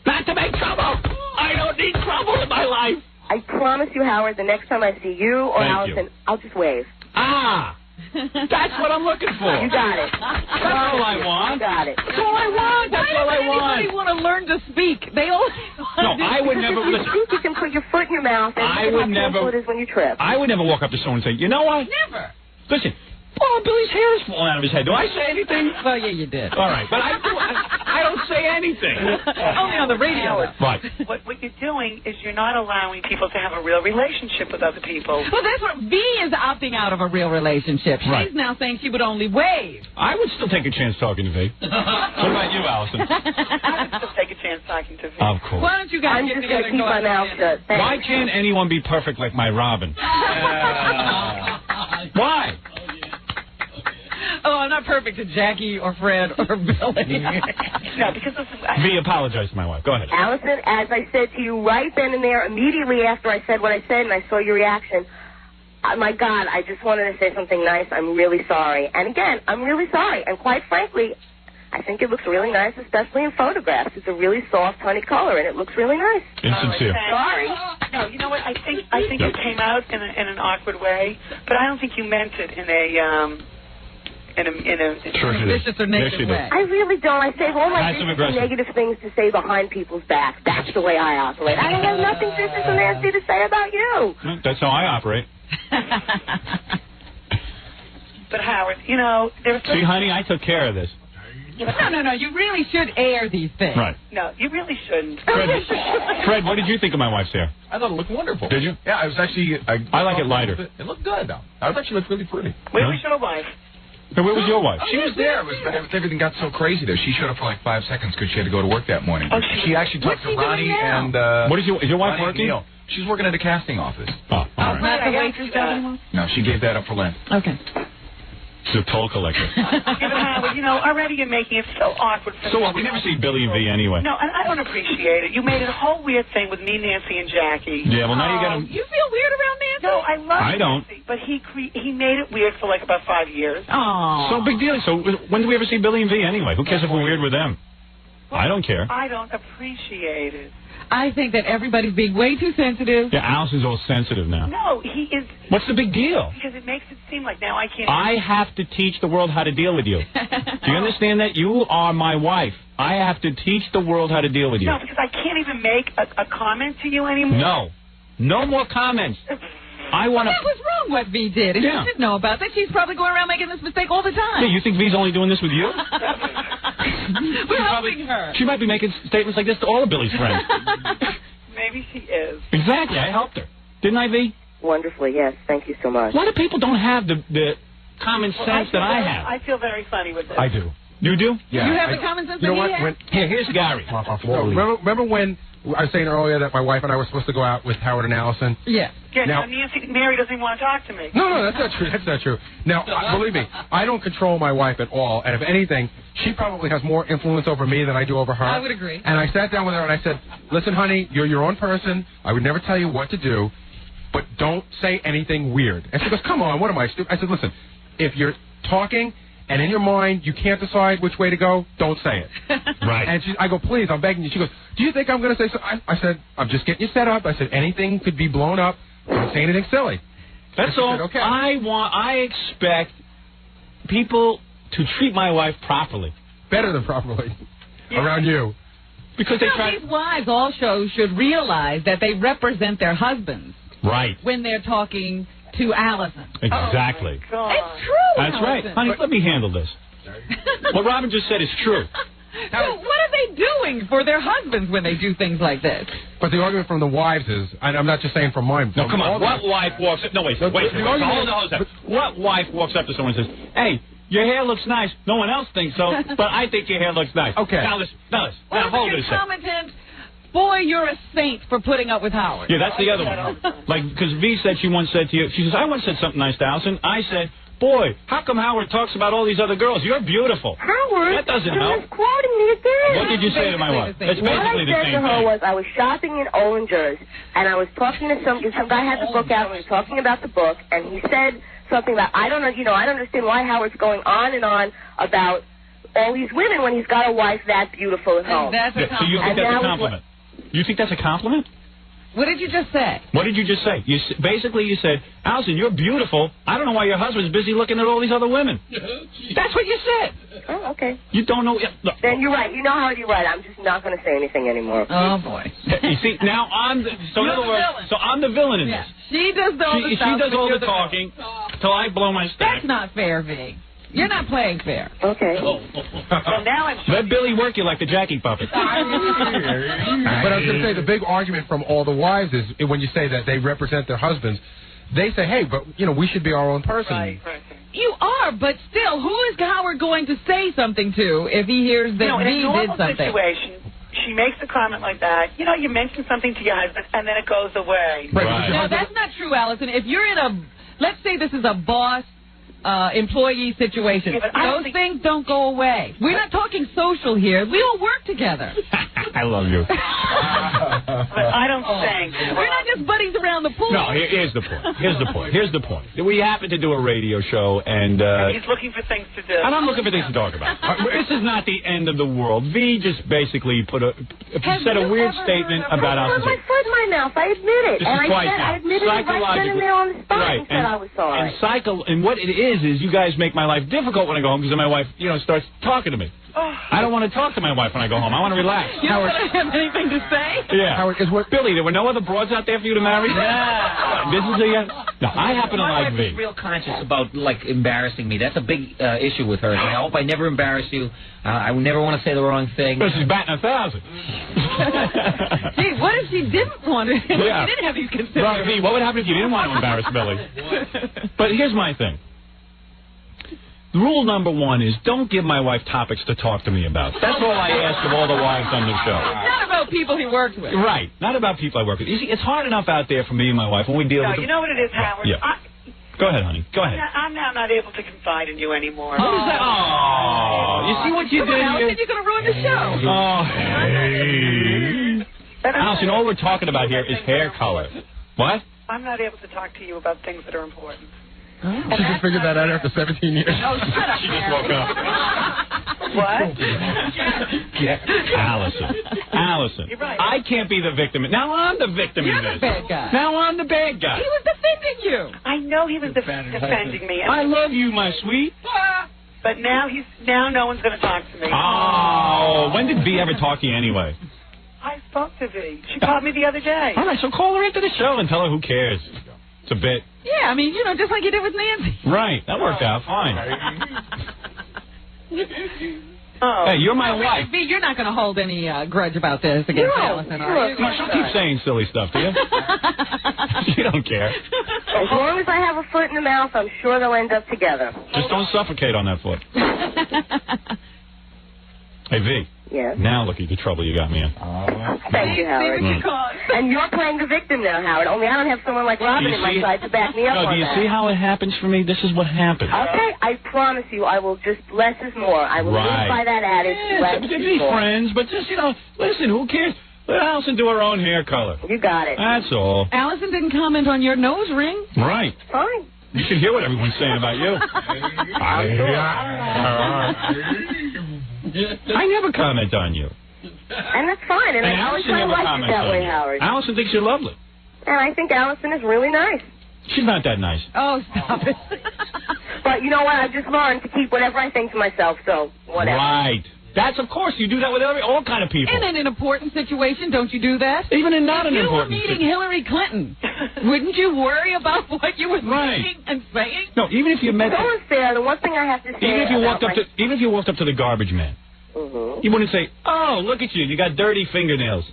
Not to make trouble. I don't need trouble in my life. I promise you, Howard, the next time I see you or Alison, I'll just wave. Ah, that's what I'm looking for. You got it. That's all I want. You got it. That's all I want. That's all I want. Why does anybody want to learn to speak? They all. No, I would never. If you speak, you can put your foot in your mouth. And I would never. It is when you trip. I would never walk up to someone and say, you know what? Never. Listen. Oh, Billy's hair is falling out of his head. Do I say anything? Well, yeah, you did. All right, but I don't say anything. Only on the radio. Right. What you're doing is you're not allowing people to have a real relationship with other people. Well, that's what V is opting out of a real relationship. She's now saying she would only wave. I would still take a chance talking to V. What about you, Alison? I would still take a chance talking to V. Of course. Why don't you guys get together and keep my mouth shut? Why can't anyone be perfect like my Robin? Why? Oh, I'm not perfect to Jackie or Fred or Billy. No, because listen, V, apologize to my wife. Go ahead. Allison, as I said to you right then and there, immediately after I said what I said and I saw your reaction, my God, I just wanted to say something nice. I'm really sorry. And again, I'm really sorry. And quite frankly, I think it looks really nice, especially in photographs. It's a really soft, honey color, and it looks really nice. Insincere. Sorry. No, you know what? I think it came out in an awkward way, but I don't think you meant it in a vicious or negative way. I really don't. I save all my vicious and negative things to say behind people's backs. That's the way I operate. I don't have nothing vicious or nasty to say about you. That's how I operate. But Howard, you know, there's... See, honey, I took care of this. No. You really should air these things. Right. No, you really shouldn't. Fred, what did you think of my wife's hair? I thought it looked wonderful. Did you? Yeah, I was actually... I like it lighter. It looked good, though. I thought she looked really pretty. Where was your wife? Hey, where was your wife? She was there. Everything got so crazy there. She showed up for like 5 seconds because she had to go to work that morning. Oh, she actually talked to Ronnie and... What is your wife working? Neil. She's working at a casting office. Oh, all right. Not the waitress anymore? No, she gave that up for Lent. Okay. She's a toll collector. Howard, you know, already you're making it so awkward for So what? We never see Billy and V anyway. No, and I don't appreciate it. You made it a whole weird thing with me, Nancy, and Jackie. Yeah, well, now you got to... You feel weird around Nancy? No, I love I don't. Nancy, but he made it weird for like about 5 years. Oh. So big deal. So when do we ever see Billy and V anyway? Who cares if we're weird with them? Well, I don't care. I don't appreciate it. I think that everybody's being way too sensitive. Yeah, Alison's all sensitive now. No, he is... What's the big deal? Because it makes it seem like now I can't... I have to teach the world how to deal with you. Do you understand that? You are my wife. I have to teach the world how to deal with you. No, because I can't even make a comment to you anymore. No. No more comments. I want to... That was wrong what V did. And Yeah. you should know about that. She's probably going around making this mistake all the time. Yeah, you think V's only doing this with you? We're helping her. She might be making statements like this to all of Billy's friends. Maybe she is. Exactly. I helped her. Didn't I, V? Wonderfully, yes. Thank you so much. A lot of people don't have the common sense that I have. I feel very funny with this. I do. You do? Yeah. You have the common sense You know that what? he has? Here's Gary. Remember when I was saying earlier that my wife and I were supposed to go out with Howard and Allison? Yeah. Yeah, Now- Mary doesn't even want to talk to me. No, that's not true. That's not true. Now, believe me, I don't control my wife at all. And if anything, she probably has more influence over me than I do over her. I would agree. And I sat down with her and I said, listen, honey, you're your own person. I would never tell you what to do, but don't say anything weird. And she goes, come on, what am I, stupid? I said, listen, if you're talking and in your mind you can't decide which way to go, don't say it. Right. And I go, please, I'm begging you. She goes, do you think I'm going to say something? I said, I'm just getting you set up. I said, anything could be blown up. Don't say anything silly. That's all. Said, okay. I expect people to treat my wife properly. Better than properly. Around you. Because they try. These wives also should realize that they represent their husbands. Right. When they're talking to Alison. Exactly. Oh, it's true, That's right. Honey, let me handle this. What Robin just said is true. So what are they doing for their husbands when they do things like this? But the argument from the wives is, and I'm not just saying from mine. No, come on. What wife walks up? No, wait. Hold on. What wife walks up to someone and says, "Hey, your hair looks nice. No one else thinks so, but I think your hair looks nice." Okay. Now listen. Now hold it a second. Boy, you're a saint for putting up with Howard. Yeah, that's the other one. Like, because V said she once said to you, she says, I once said something nice to Alison. I said, boy, how come Howard talks about all these other girls? You're beautiful. Howard, that doesn't help. You're quoting me again. What did you say to my wife? It's basically what I the said same to her thing. was I was shopping in Ollinger's, and I was talking to some guy had the book out, and we were talking about the book, and he said something about, I don't know, I don't understand why Howard's going on and on about all these women when he's got a wife that beautiful at home. That's a So you think that's a compliment? You think that's a compliment? What did you just say? What did you just say? Basically, you said, Alison, you're beautiful. I don't know why your husband's busy looking at all these other women. That's what you said. Oh, okay. You don't know. Look. Then you're right. You know how you're right. I'm just not going to say anything anymore. Oh, boy. You see, now I'm the... So in other words, so I'm the villain in this. She does all the stuff. She does all the talking till I blow my stack. That's not fair, V. You're not playing fair. Okay. Well, now I'm... Let Billy work you like the Jackie puppet. But I was going to say the big argument from all the wives is when you say that they represent their husbands, they say, hey, but, we should be our own person. Right. You are, but still, who is Howard going to say something to if he hears that in a V normal did something? situation, she makes a comment like that. You mention something to your husband, and then it goes away. Right. No, that's not true, Alison. If you're in a, let's say this is a boss employee situation. Those things don't go away. We're not talking social here. We all work together. I love you. But I don't think. We're not just buddies around the pool. No, here's the point. Here's the point. We happen to do a radio show, and he's looking for things to do. And I'm looking for things to talk about. This is not the end of the world. V just basically said a weird statement about I us. put my foot in my mouth. I admit it. This And is twice I now. admitted it right then and there on the spot Right. and said I was sorry. And what it is you guys make my life difficult when I go home because my wife, starts talking to me. I don't want to talk to my wife when I go home. I want to relax. You don't have anything to say? Yeah. Howard, Billy, there were no other broads out there for you to marry? Yeah. This is no, I happen to like V. My wife is real conscious about, embarrassing me. That's a big issue with her. I hope I never embarrass you. I would never want to say the wrong thing. But she's batting 1,000. Gee, what if she didn't want to? Yeah. She didn't have these considerations. Right, V, what would happen if you didn't want to embarrass Billy? But here's my thing. Rule number 1 is don't give my wife topics to talk to me about. That's all I ask of all the wives on the show. It's not about people he works with. Right. Not about people I work with. You see, it's hard enough out there for me and my wife when we deal with... You know what it is, Howard? Yeah. Go ahead, honey. Go ahead. I'm now not able to confide in you anymore. What is that? Oh, you see what you did here? You're going to ruin the show. Oh, hey. Alison, all we're talking about here is hair color. What? I'm not able to talk to you about things that are important. She just figured that out after 17 years. Oh, shut up. She just woke up. What? Alison. You're right. I can't be the victim. Now I'm the victim in this. You're the bad guy. Now I'm the bad guy. He was defending you. I know he was defending me. I love you, my sweet. But now no one's going to talk to me. Oh, when did V ever talk to you anyway? I spoke to V. She called me the other day. All right, so call her into the show and tell her who cares. It's a bit. Yeah, I mean, just like you did with Nancy. Right, that worked out fine. Oh. Hey, you're my wife. V, you're not going to hold any grudge about this against Alison, are you? No, she'll keep saying silly stuff to you. She don't care. As long as I have a foot in the mouth, I'm sure they'll end up together. Just don't suffocate on that foot. Hey, V. Yes? Now look at the trouble you got me in. Thank you, Howard. And you're playing the victim now, Howard. Only I don't have someone like Robin at my side to back me up on that. Do you see how it happens for me? This is what happens. Okay, I promise you, I will just less is more. I will live by that adage. Yeah, be friends, but just, listen, who cares? Let Alison do her own hair color. You got it. That's all. Alison didn't comment on your nose ring. Right. Fine. You should hear what everyone's saying about you. I never comment on you. And that's fine. And I always Alison never like it comments that on way, you. Howard. Alison thinks you're lovely. And I think Alison is really nice. She's not that nice. Oh, stop it. But you know what? I've just learned to keep whatever I think to myself, so whatever. Right. That's, of course, you do that with all kind of people. In an important situation, don't you do that? Even in not an important situation. If you were meeting Hillary Clinton, wouldn't you worry about what you were thinking and saying? No, even if you met... That was fair. The one thing I have to say... Even if you walked up to the garbage man, you wouldn't say, oh, look at you, you got dirty fingernails.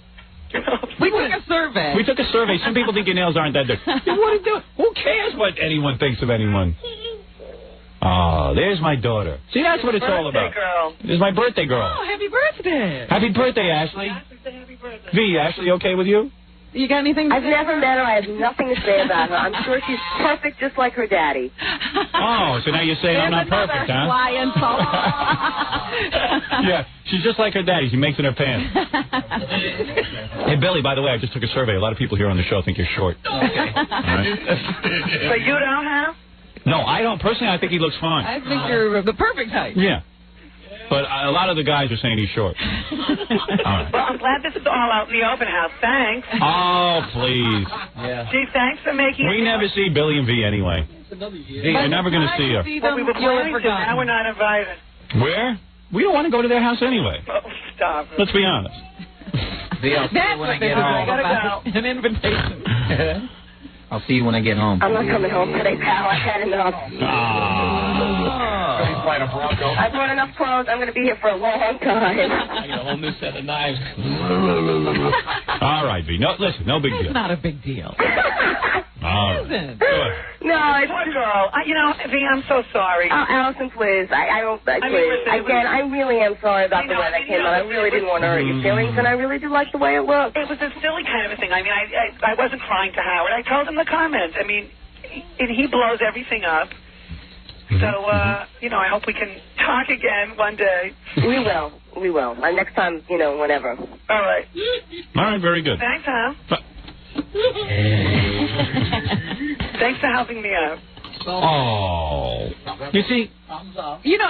We took a survey. We took a survey. Some people think your nails aren't that dirty. Who cares what anyone thinks of anyone? Oh, there's my daughter. See, that's what it's all about. Girl. This is my birthday girl. Oh, happy birthday. Happy birthday, Ashley. Happy birthday. V, Ashley, okay with you? You got anything to I've never met her. I have nothing to say about her. I'm sure she's perfect just like her daddy. Oh, so now you're saying I'm not perfect, huh? Flying Yeah, she's just like her daddy. She makes in her pants. Hey, Billy, by the way, I just took a survey. A lot of people here on the show think you're short. Okay. All right? But you don't have? No, I don't. Personally, I think he looks fine. I think you're the perfect height. Yeah. But a lot of the guys are saying he's short. All right. Well, I'm glad this is all out in the open house. Thanks. Oh, please. Yeah. Gee, thanks for making We never see Billy and V anyway. You're never going to see her. Well, we were planning to. Now we're not invited. Where? We don't want to go to their house anyway. Oh, stop it. Let's be honest. That's what they gotta go. An invitation. I'll see you when I get home. I'm not coming home today, pal. I had enough. I brought enough clothes. I'm going to be here for a long time. I got a whole new set of knives. All right, V. No, listen, no big deal. It's not a big deal. All right. No, it's poor girl. V, I'm so sorry. Alison, please. I really am sorry about the way that came out. I really didn't want to hurt your feelings, and I really did like the way it looked. It was a silly kind of a thing. I mean, I wasn't crying to Howard. I told him the comments. I mean, he blows everything up. So, I hope we can talk again one day. We will. We will. Next time, whenever. All right. All right, very good. Thanks, Hal. Thanks for helping me out. Oh. You see?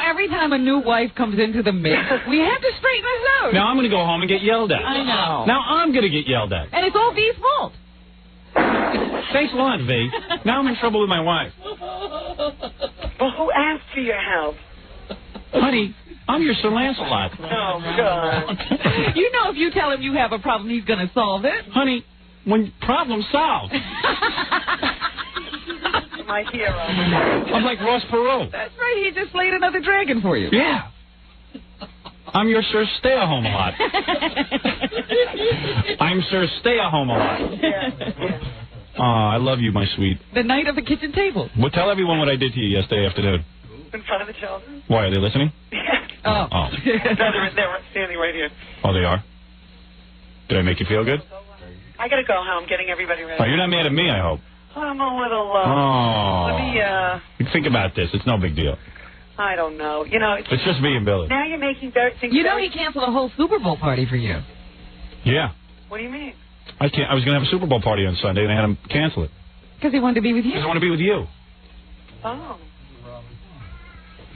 Every time a new wife comes into the mix, we have to straighten this out. Now I'm going to go home and get yelled at. I know. Now I'm going to get yelled at. And it's all V's fault. Thanks a lot, V. Now I'm in trouble with my wife. Well, who asked for your help? Honey, I'm your Sir Lancelot. Oh, God. If you tell him you have a problem, he's going to solve it. Honey, when problem solved. My hero. I'm like Ross Perot. That's right. He just slayed another dragon for you. Yeah. I'm your Sir Stay-A-Home-A-Lot. I'm Sir Stay-A-Home-A-Lot. Yeah. Oh, I love you, my sweet. The night of the kitchen table. Well, tell everyone what I did to you yesterday afternoon. In front of the children? Why, are they listening? Yeah. Oh. No, they're standing right here. Oh, they are? Did I make you feel good? I got to go home, getting everybody ready. Oh, you're not mad at me, I hope. I'm a little, Oh. Let me, Think about this. It's no big deal. I don't know. It's just me and Billy. Now you're making things he canceled a whole Super Bowl party for you. Yeah. What do you mean? I was going to have a Super Bowl party on Sunday, and I had him cancel it. Because he wanted to be with you. Because I want to be with you. Oh.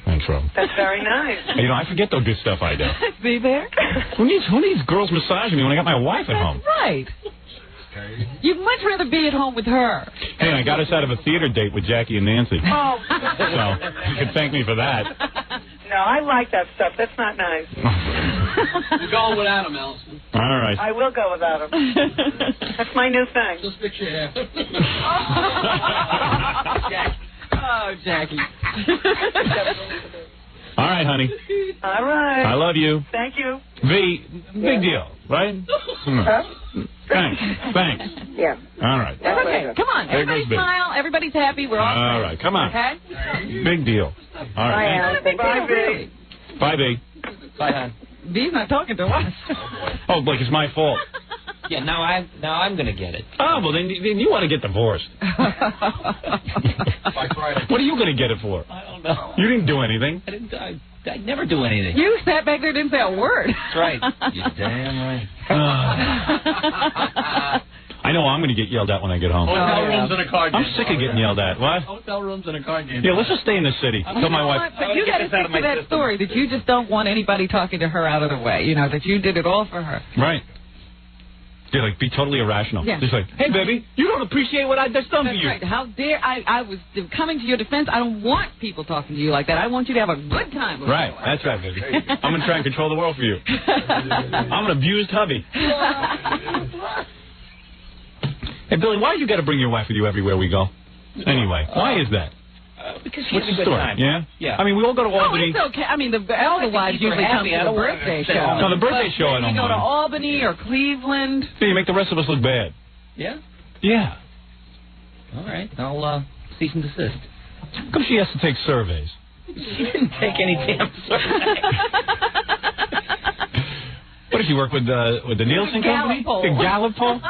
Thanks, Rob. That's very nice. I forget the good stuff I do. See there? Who needs girls massaging me when I got my wife at home? That's right. You'd much rather be at home with her. Hey, I got us out of a theater date with Jackie and Nancy. Oh. So you can thank me for that. No, I like that stuff. That's not nice. You're going without him, Alison. All right. I will go without him. That's my new thing. Just fix your hair. Oh, Jackie. All right, honey. All right. I love you. Thank you. V, big deal, right? Huh? Thanks. Yeah. All right. That's okay. Come on. There Everybody goes Big. smile. Everybody's happy. We're all All right. Come on. Okay? Big deal. All right. Bye, B. Bye, B. Bye, hon. B's not talking to us. Oh, Blake, it's my fault. Yeah, now I'm going to get it. Oh, well, then you want to get divorced. What are you going to get it for? I don't know. You didn't do anything. I'd never do anything. You sat back there and didn't say a word. That's right. You're damn right. I know I'm going to get yelled at when I get home. Hotel rooms and a card game. I'm sick of getting yelled at. What? Hotel rooms and a card game. Yeah, let's just stay in the city. Tell my wife. But you got to stick to that story that you just don't want anybody talking to her out of the way. That you did it all for her. Right. Yeah, like be totally irrational. Yeah. Just like, hey, baby, you don't appreciate what I've done for That's you. right. How dare I was coming to your defense. I don't want people talking to you like that. I want you to have a good time. Right. That's right, baby. I'm going to try and control the world for you. I'm an abused hubby. Hey, Billy, why do you got to bring your wife with you everywhere we go? Anyway, why is that? Because she What's has a the good story? time. Yeah? Yeah. I mean, we all go to Albany. Oh, it's okay. I mean, all the wives usually come to the birthday show. No, the birthday show I don't You go to mind. Albany or Cleveland. Yeah, you make the rest of us look bad. Yeah? Yeah. All right. I'll cease and desist. How come she has to take surveys? She didn't take any damn survey. What does she work with the Nielsen Company? The Gallup poll?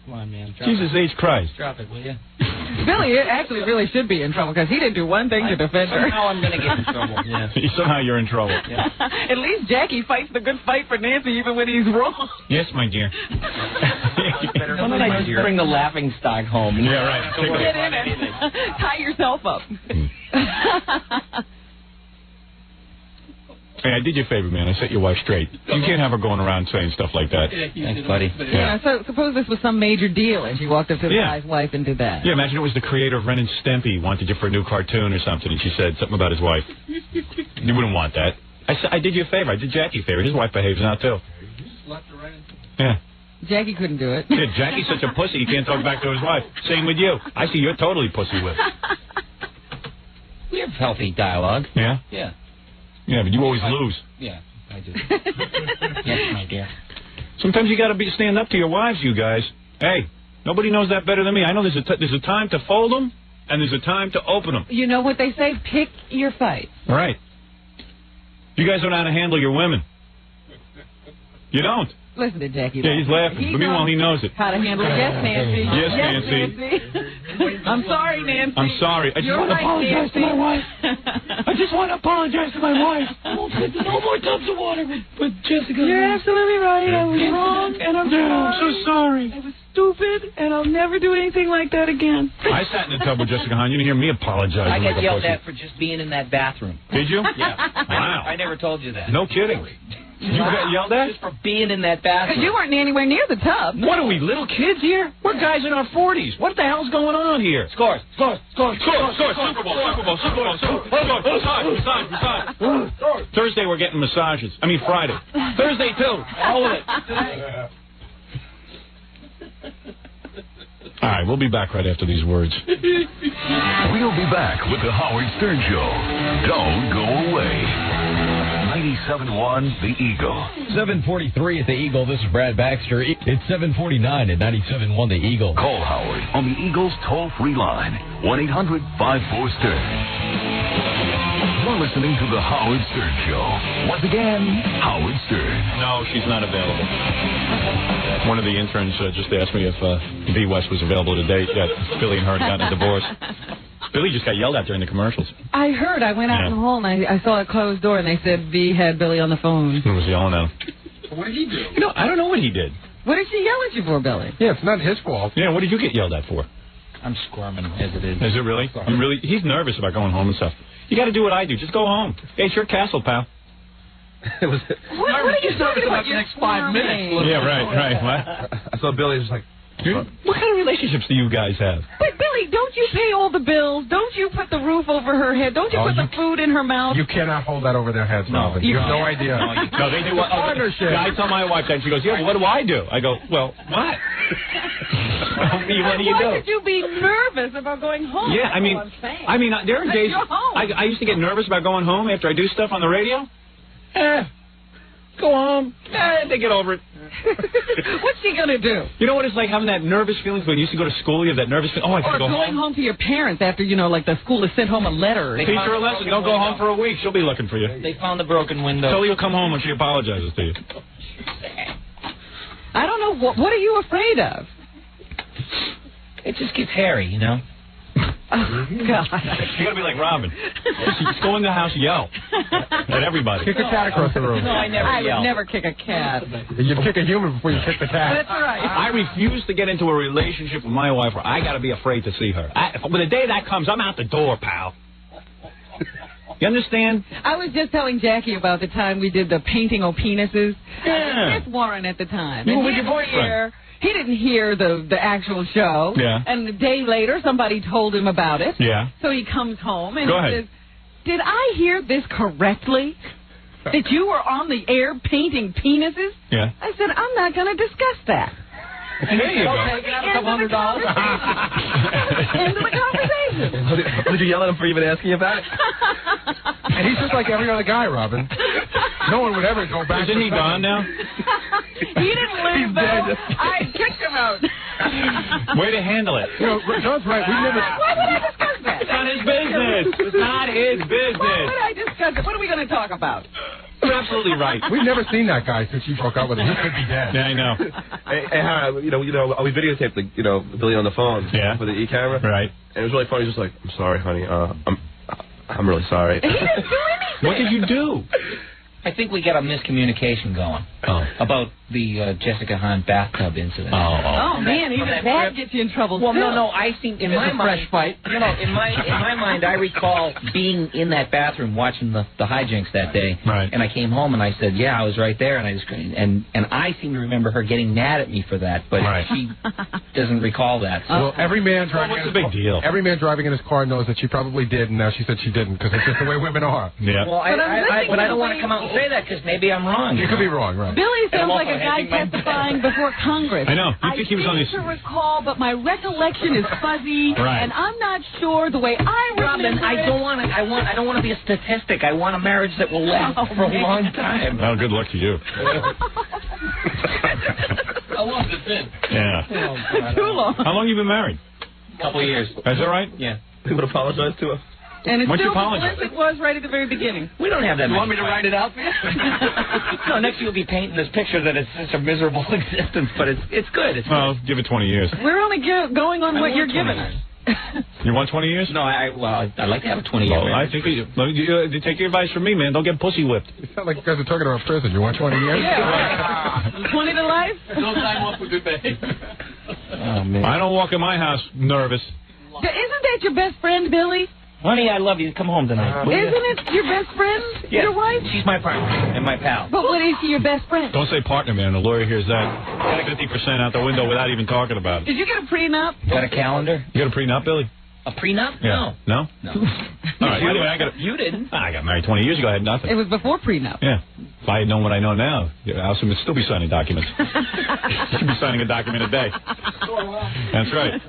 Come on, man. Jesus H. Christ. Drop it, will you? Billy actually really should be in trouble because he didn't do one thing to defend her. Somehow I'm going to get in trouble. Yeah. Somehow you're in trouble. Yeah. At least Jackie fights the good fight for Nancy even when he's wrong. Yes, my dear. Why don't I just bring the laughing stock home? Yeah, right. Get in and tie yourself up. Hey, I did you a favor, man. I set your wife straight. You can't have her going around saying stuff like that. Thanks, buddy. Yeah. So suppose this was some major deal and she walked up to the guy's wife and did that. Yeah, imagine it was the creator of Ren and Stimpy wanted you for a new cartoon or something, and she said something about his wife. You wouldn't want that. I did you a favor. I did Jackie a favor. His wife behaves now, too. Yeah. Jackie couldn't do it. Yeah, Jackie's such a pussy, he can't talk back to his wife. Same with you. I see you're totally pussy with. We have healthy dialogue. Yeah? Yeah. Yeah, but you always lose. Yeah, I do. Yes, my dear. Sometimes you got to stand up to your wives, you guys. Hey, nobody knows that better than me. I know there's a time to fold them, and there's a time to open them. You know what they say? Pick your fight. Right. You guys don't know how to handle your women. You don't. Listen to Jackie. Yeah, he's laughing. But meanwhile, he knows it. How to handle it. Yes, Nancy. Yes, Nancy. I'm sorry, Nancy. I'm sorry. I just want to apologize to my wife. I just want to apologize to my wife. No more tubs of water with Jessica. You're absolutely right. I was wrong, and I'm sorry. I'm so sorry. I was stupid, and I'll never do anything like that again. I sat in the tub with Jessica Hahn. You didn't hear me apologize. I like get a yelled pussy. at for just being in that bathroom. Did you? Yeah. Wow. I never told you that. No kidding. You got yelled at? Just for being in that bathroom. You weren't anywhere near the tub. What are we, little kids here? We're guys in our 40s. What the hell's going on here? Scores. Super Bowl. Thursday we're getting massages. I mean Friday. Thursday too. All of it. All right, we'll be back right after these words. We'll be back with the Howard Stern Show. Don't go away. 97.1 The Eagle. 7:43 at the Eagle. This is Brad Baxter. It's 7:49 at 97.1 The Eagle. Call Howard on the Eagle's toll-free line, 1-800-54-STERN. You're listening to the Howard Stern Show. Once again, Howard Stern. No, she's not available. One of the interns just asked me if B. West was available today. Yeah, Billy and her had gotten a divorce. Billy just got yelled at during the commercials. I heard. I went out in the hall and I saw a closed door and they said V had Billy on the phone. He was yelling at him. What did he do? You know, I don't know what he did. What did she yell at you for, Billy? Yeah, it's not his fault. Yeah, what did you get yelled at for? I'm squirming as it is. Is it really? He's nervous about going home and stuff. You got to do what I do. Just go home. Hey, it's your castle, pal. It was. What are you talking about the next 5 minutes? Yeah, right. What? I saw Billy was like, what kind of relationships do you guys have? But, Billy, don't you pay all the bills? Don't you put the roof over her head? Don't you put the food in her mouth? you cannot hold that over their heads, Melvin. You have no idea. No, they do. Partnership. I tell my wife that, and she goes, yeah, what do I do? I go, well, what? What do you do? Why should you be nervous about going home? Yeah, I mean, there are days You're home. I used to get nervous about going home after I do stuff on the radio. Go home. They get over it. What's she going to do? You know what it's like having that nervous feeling when you used to go to school? You have that nervous feeling. Oh, I got to go home. Or going home to your parents after, like the school has sent home a letter. Teach her a lesson. Don't go home for a week. She'll be looking for you. They found the broken window. Tell her you'll come home when she apologizes to you. I don't know. What are you afraid of? It just gets hairy, you know? Oh, God. You got to be like Robin. Just go in the house, yell at everybody. Kick a cat across the room. No, I would never kick a cat. You'd kick a human before you kick the cat. That's right. I refuse to get into a relationship with my wife where I got to be afraid to see her. When the day that comes, I'm out the door, pal. You understand? I was just telling Jackie about the time we did the painting of penises. Yeah. With Warren at the time. You And were with your boyfriend. He didn't hear the actual show. Yeah. And a day later, somebody told him about it. Yeah. So he comes home and Go he ahead. says, "Did I hear this correctly? That you were on the air painting penises?" Yeah. I said, "I'm not going to discuss that." There you go. Okay, can I have a couple $100? End of the conversation. Did you yell at him for even asking about it? And he's just like every other guy, Robin. No one would ever go back. Isn't he gone now? He didn't live, though. I kicked him out. Way to handle it. You know, John's right. We never. Why would I discuss that? It's not his business. It's not his Why business. would I discuss it? What are we going to talk about? You're absolutely right. We've never seen that guy since you broke up with him. He could be dead. Yeah, I know. Hey, Harry, we videotaped Billy on the phone. Yeah. With the e-camera. Right. And it was really funny. He's just like, "I'm sorry, honey. I'm really sorry." He didn't do anything. What did you do? I think we got a miscommunication going about the Jessica Hahn bathtub incident. Oh, man, even that gets you in trouble. Well, still. no, I think in my mind, in my mind, I recall being in that bathroom watching the hijinks that day. Right. And I came home and I said, "Yeah, I was right there," and I just and I seem to remember her getting mad at me for that, but she doesn't recall that. So. Well, every man driving. What's the big deal? Every man driving in his car knows that she probably did, and now she said she didn't because it's just the way women are. Yeah. Well, but I don't want to come out and say that because maybe I'm wrong. You could be wrong, right? Billy sounds like a guy testifying before Congress. I know. You think he was on his... to recall, but my recollection is fuzzy, Right. and I'm not sure the way I remember Robin, I don't want to be a statistic. I want a marriage that will last for a long time. Well, good luck to you. How long has it been? Yeah. Too long. How long you been married? A couple of years. Is that right? Yeah. We would apologize to her. And it's Why don't you still apologize? as it was right at the very beginning. We don't have that. You want me to write it out for you? No, next you'll be painting this picture that it's such a miserable existence, but it's good. It's Well, give it 20 years. We're only going on what you're giving us. You want 20 years? No, I'd like to have a 20-year. Well, I think you take your advice from me, man. Don't get pussy whipped. You sound like you guys are talking about prison. You want 20 years? Yeah. 20 to life? No time off for good behavior. Oh man. I don't walk in my house nervous. Isn't that your best friend, Billy? Honey, I love you. Come home tonight. Isn't it your best friend, Yes. your wife? She's my partner and my pal. But what is she your best friend? Don't say partner, man. The lawyer hears that. 50% out the window without even talking about it. Did you get a prenup? Got a calendar? You got a prenup, Billy? A prenup? Yeah. No? No. All right. Anyway, You didn't. I got married 20 years ago. I had nothing. It was before prenup. Yeah. If I had known what I know now, Alison would still be signing documents. She'd be signing a document a day. That's right.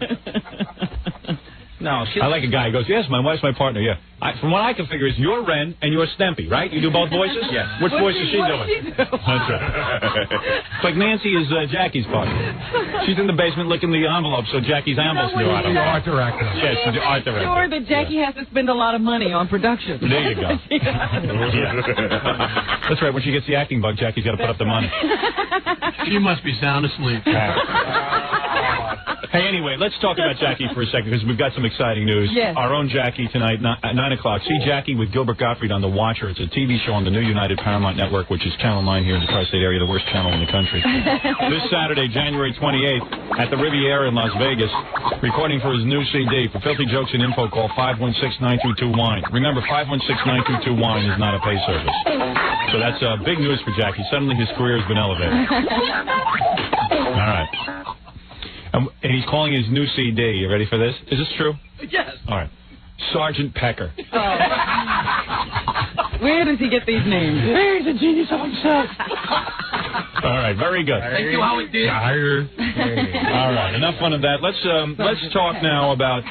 No, I like a guy who goes, "Yes, my wife's my partner." Yeah. From what I can figure is you're Ren and you're Stempy, right? You do both voices? Yes. Which voice is she What doing? does she do? That's right. It's like Nancy is Jackie's partner. She's in the basement licking the envelope so Jackie's ambulance what do I don't know. Art director. Yes, she's the art director. Sure that Jackie has to spend a lot of money on production. There you go. That's right. When she gets the acting bug, Jackie's got to put up the money. She must be sound asleep. Hey, anyway, let's talk about Jackie for a second because we've got some exciting news. Yes. Our own Jackie tonight at 9 o'clock. See Jackie with Gilbert Gottfried on The Watcher. It's a TV show on the new United Paramount Network, which is Channel 9 here in the tri-state area, the worst channel in the country. This Saturday, January 28th, at the Riviera in Las Vegas, recording for his new CD. For filthy jokes and info, call 516-922-WINE. Remember, 516-922-WINE is not a pay service. So that's big news for Jackie. Suddenly his career has been elevated. All right. And he's calling his new CD. You ready for this? Is this true? Yes. All right. Sergeant Pecker. Oh. Where does he get these names? Where's the genius of himself? All right, very good. Thank you, Howard did. All right, enough fun of that. Let's talk now about.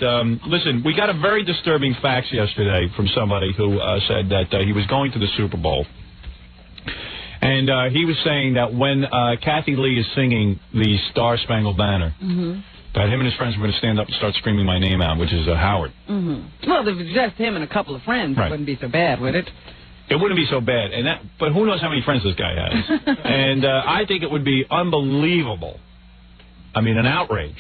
Listen, we got a very disturbing fax yesterday from somebody who said that he was going to the Super Bowl. And he was saying that when Kathy Lee is singing the Star Spangled Banner, that him and his friends were going to stand up and start screaming my name out, which is Howard. Well, if it was just him and a couple of friends, Right. it wouldn't be so bad, would it? It wouldn't be so bad, but who knows how many friends this guy has? And I think it would be unbelievable. I mean, an outrage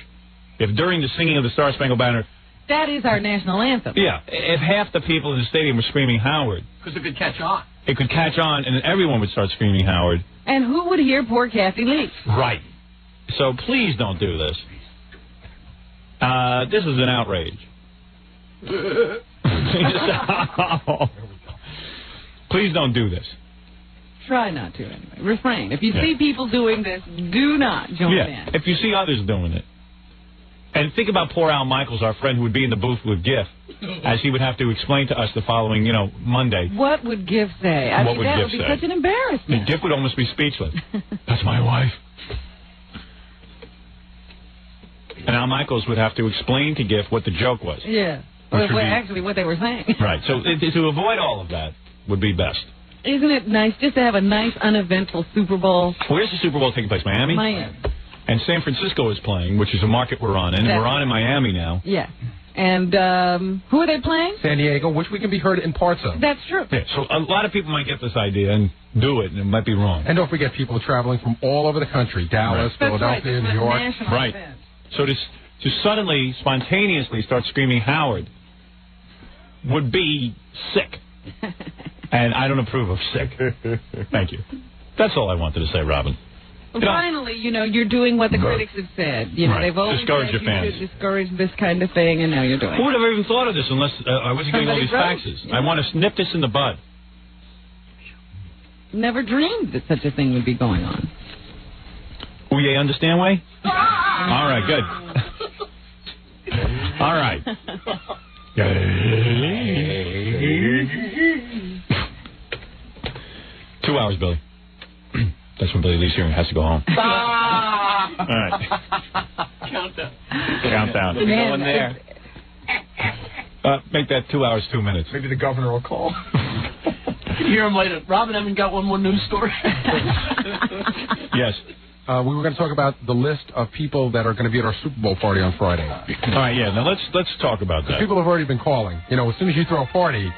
if during the singing of the Star Spangled Banner. That is our national anthem. Yeah, if half the people in the stadium were screaming Howard. Because it could catch on. It could catch on, and then everyone would start screaming Howard. And who would hear poor Kathy Lee? Right. So please don't do this. This is an outrage. Please don't do this. Try not to, anyway. Refrain. If you see people doing this, do not join in. If you see others doing it. And think about poor Al Michaels, our friend who would be in the booth with GIF, as he would have to explain to us the following, Monday. What would GIF say? I mean, that would be such an embarrassment. GIF would almost be speechless. That's my wife. And Al Michaels would have to explain to GIF what the joke was. Yeah. Actually, what they were saying. Right. So to avoid all of that would be best. Isn't it nice just to have a nice, uneventful Super Bowl? Where's the Super Bowl taking place? Miami? Miami. And San Francisco is playing, which is a market we're on, and we're on in Miami now. Yeah. And who are they playing? San Diego, which we can be heard in parts of. That's true. Yeah, so a lot of people might get this idea and do it, and it might be wrong. And don't forget people traveling from all over the country, Dallas, Philadelphia, New York. Right. So to suddenly, spontaneously start screaming Howard would be sick. And I don't approve of sick. Thank you. That's all I wanted to say, Robin. Finally, you're doing what the critics have said. They've always discourage said your fans. You should discourage this kind of thing, and now you're doing it. Who would have even thought of this unless I wasn't getting all these faxes? Yeah. I want to nip this in the bud. Never dreamed that such a thing would be going on. Oh, you understand, Way? All right, good. All right. 2 hours, Billy. That's when Billy leaves here and has to go home. All right. Countdown. Going there. Make that 2 hours, 2 minutes. Maybe the governor will call. You hear him later. Robin, haven't got one more news story? Yes. We were going to talk about the list of people that are going to be at our Super Bowl party on Friday. All right, yeah. Now let's talk about that. People have already been calling. As soon as you throw a party,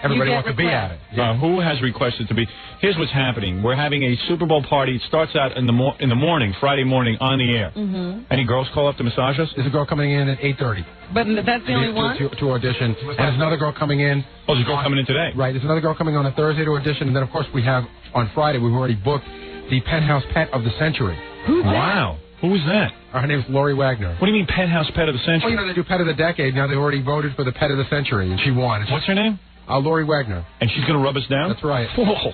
everybody wants to be at it. Yeah. Who has requested to be? Here's what's happening. We're having a Super Bowl party. It starts out in the morning, Friday morning, on the air. Mm-hmm. Any girls call up to massage us? There's a girl coming in at 8:30. But that's the only one? To audition. And there's another girl coming in. Oh, there's a girl coming in today? Right. There's another girl coming on a Thursday to audition. And then, of course, we have, on Friday, we've already booked the Penthouse Pet of the Century. Who's that? Wow. Who is that? Her name's Lori Wagner. What do you mean Penthouse Pet of the Century? Well, they do Pet of the Decade. Now they already voted for the Pet of the Century, and she won. What's her name? Lori Wagner. And she's going to rub us down? That's right. Whoa.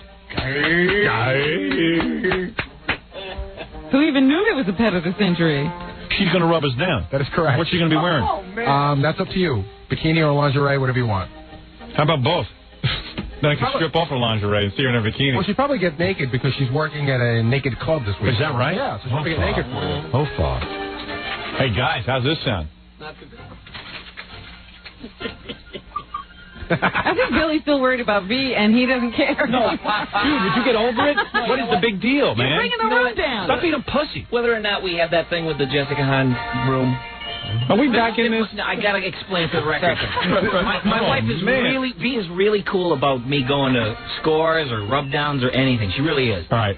Who even knew there was a Pet of the Century? She's going to rub us down. That is correct. What's she going to be wearing? Oh, man. That's up to you. Bikini or lingerie, whatever you want. How about both? Then I can strip off her lingerie and see her in her bikini. Well, she'd probably get naked because she's working at a naked club this week. Is that right? Yeah, so she'll get naked for you. Oh, fuck. Hey, guys, how's this sound? Not too good. I think Billy's still worried about V, and he doesn't care. No. Dude, would you get over it? What is the big deal, man? You're bringing the room down. Stop being a pussy. Whether or not we have that thing with the Jessica Hahn room. Are we back in this? I gotta explain for the record. My wife is V is really cool about me going to scores or rub downs or anything. She really is. All right.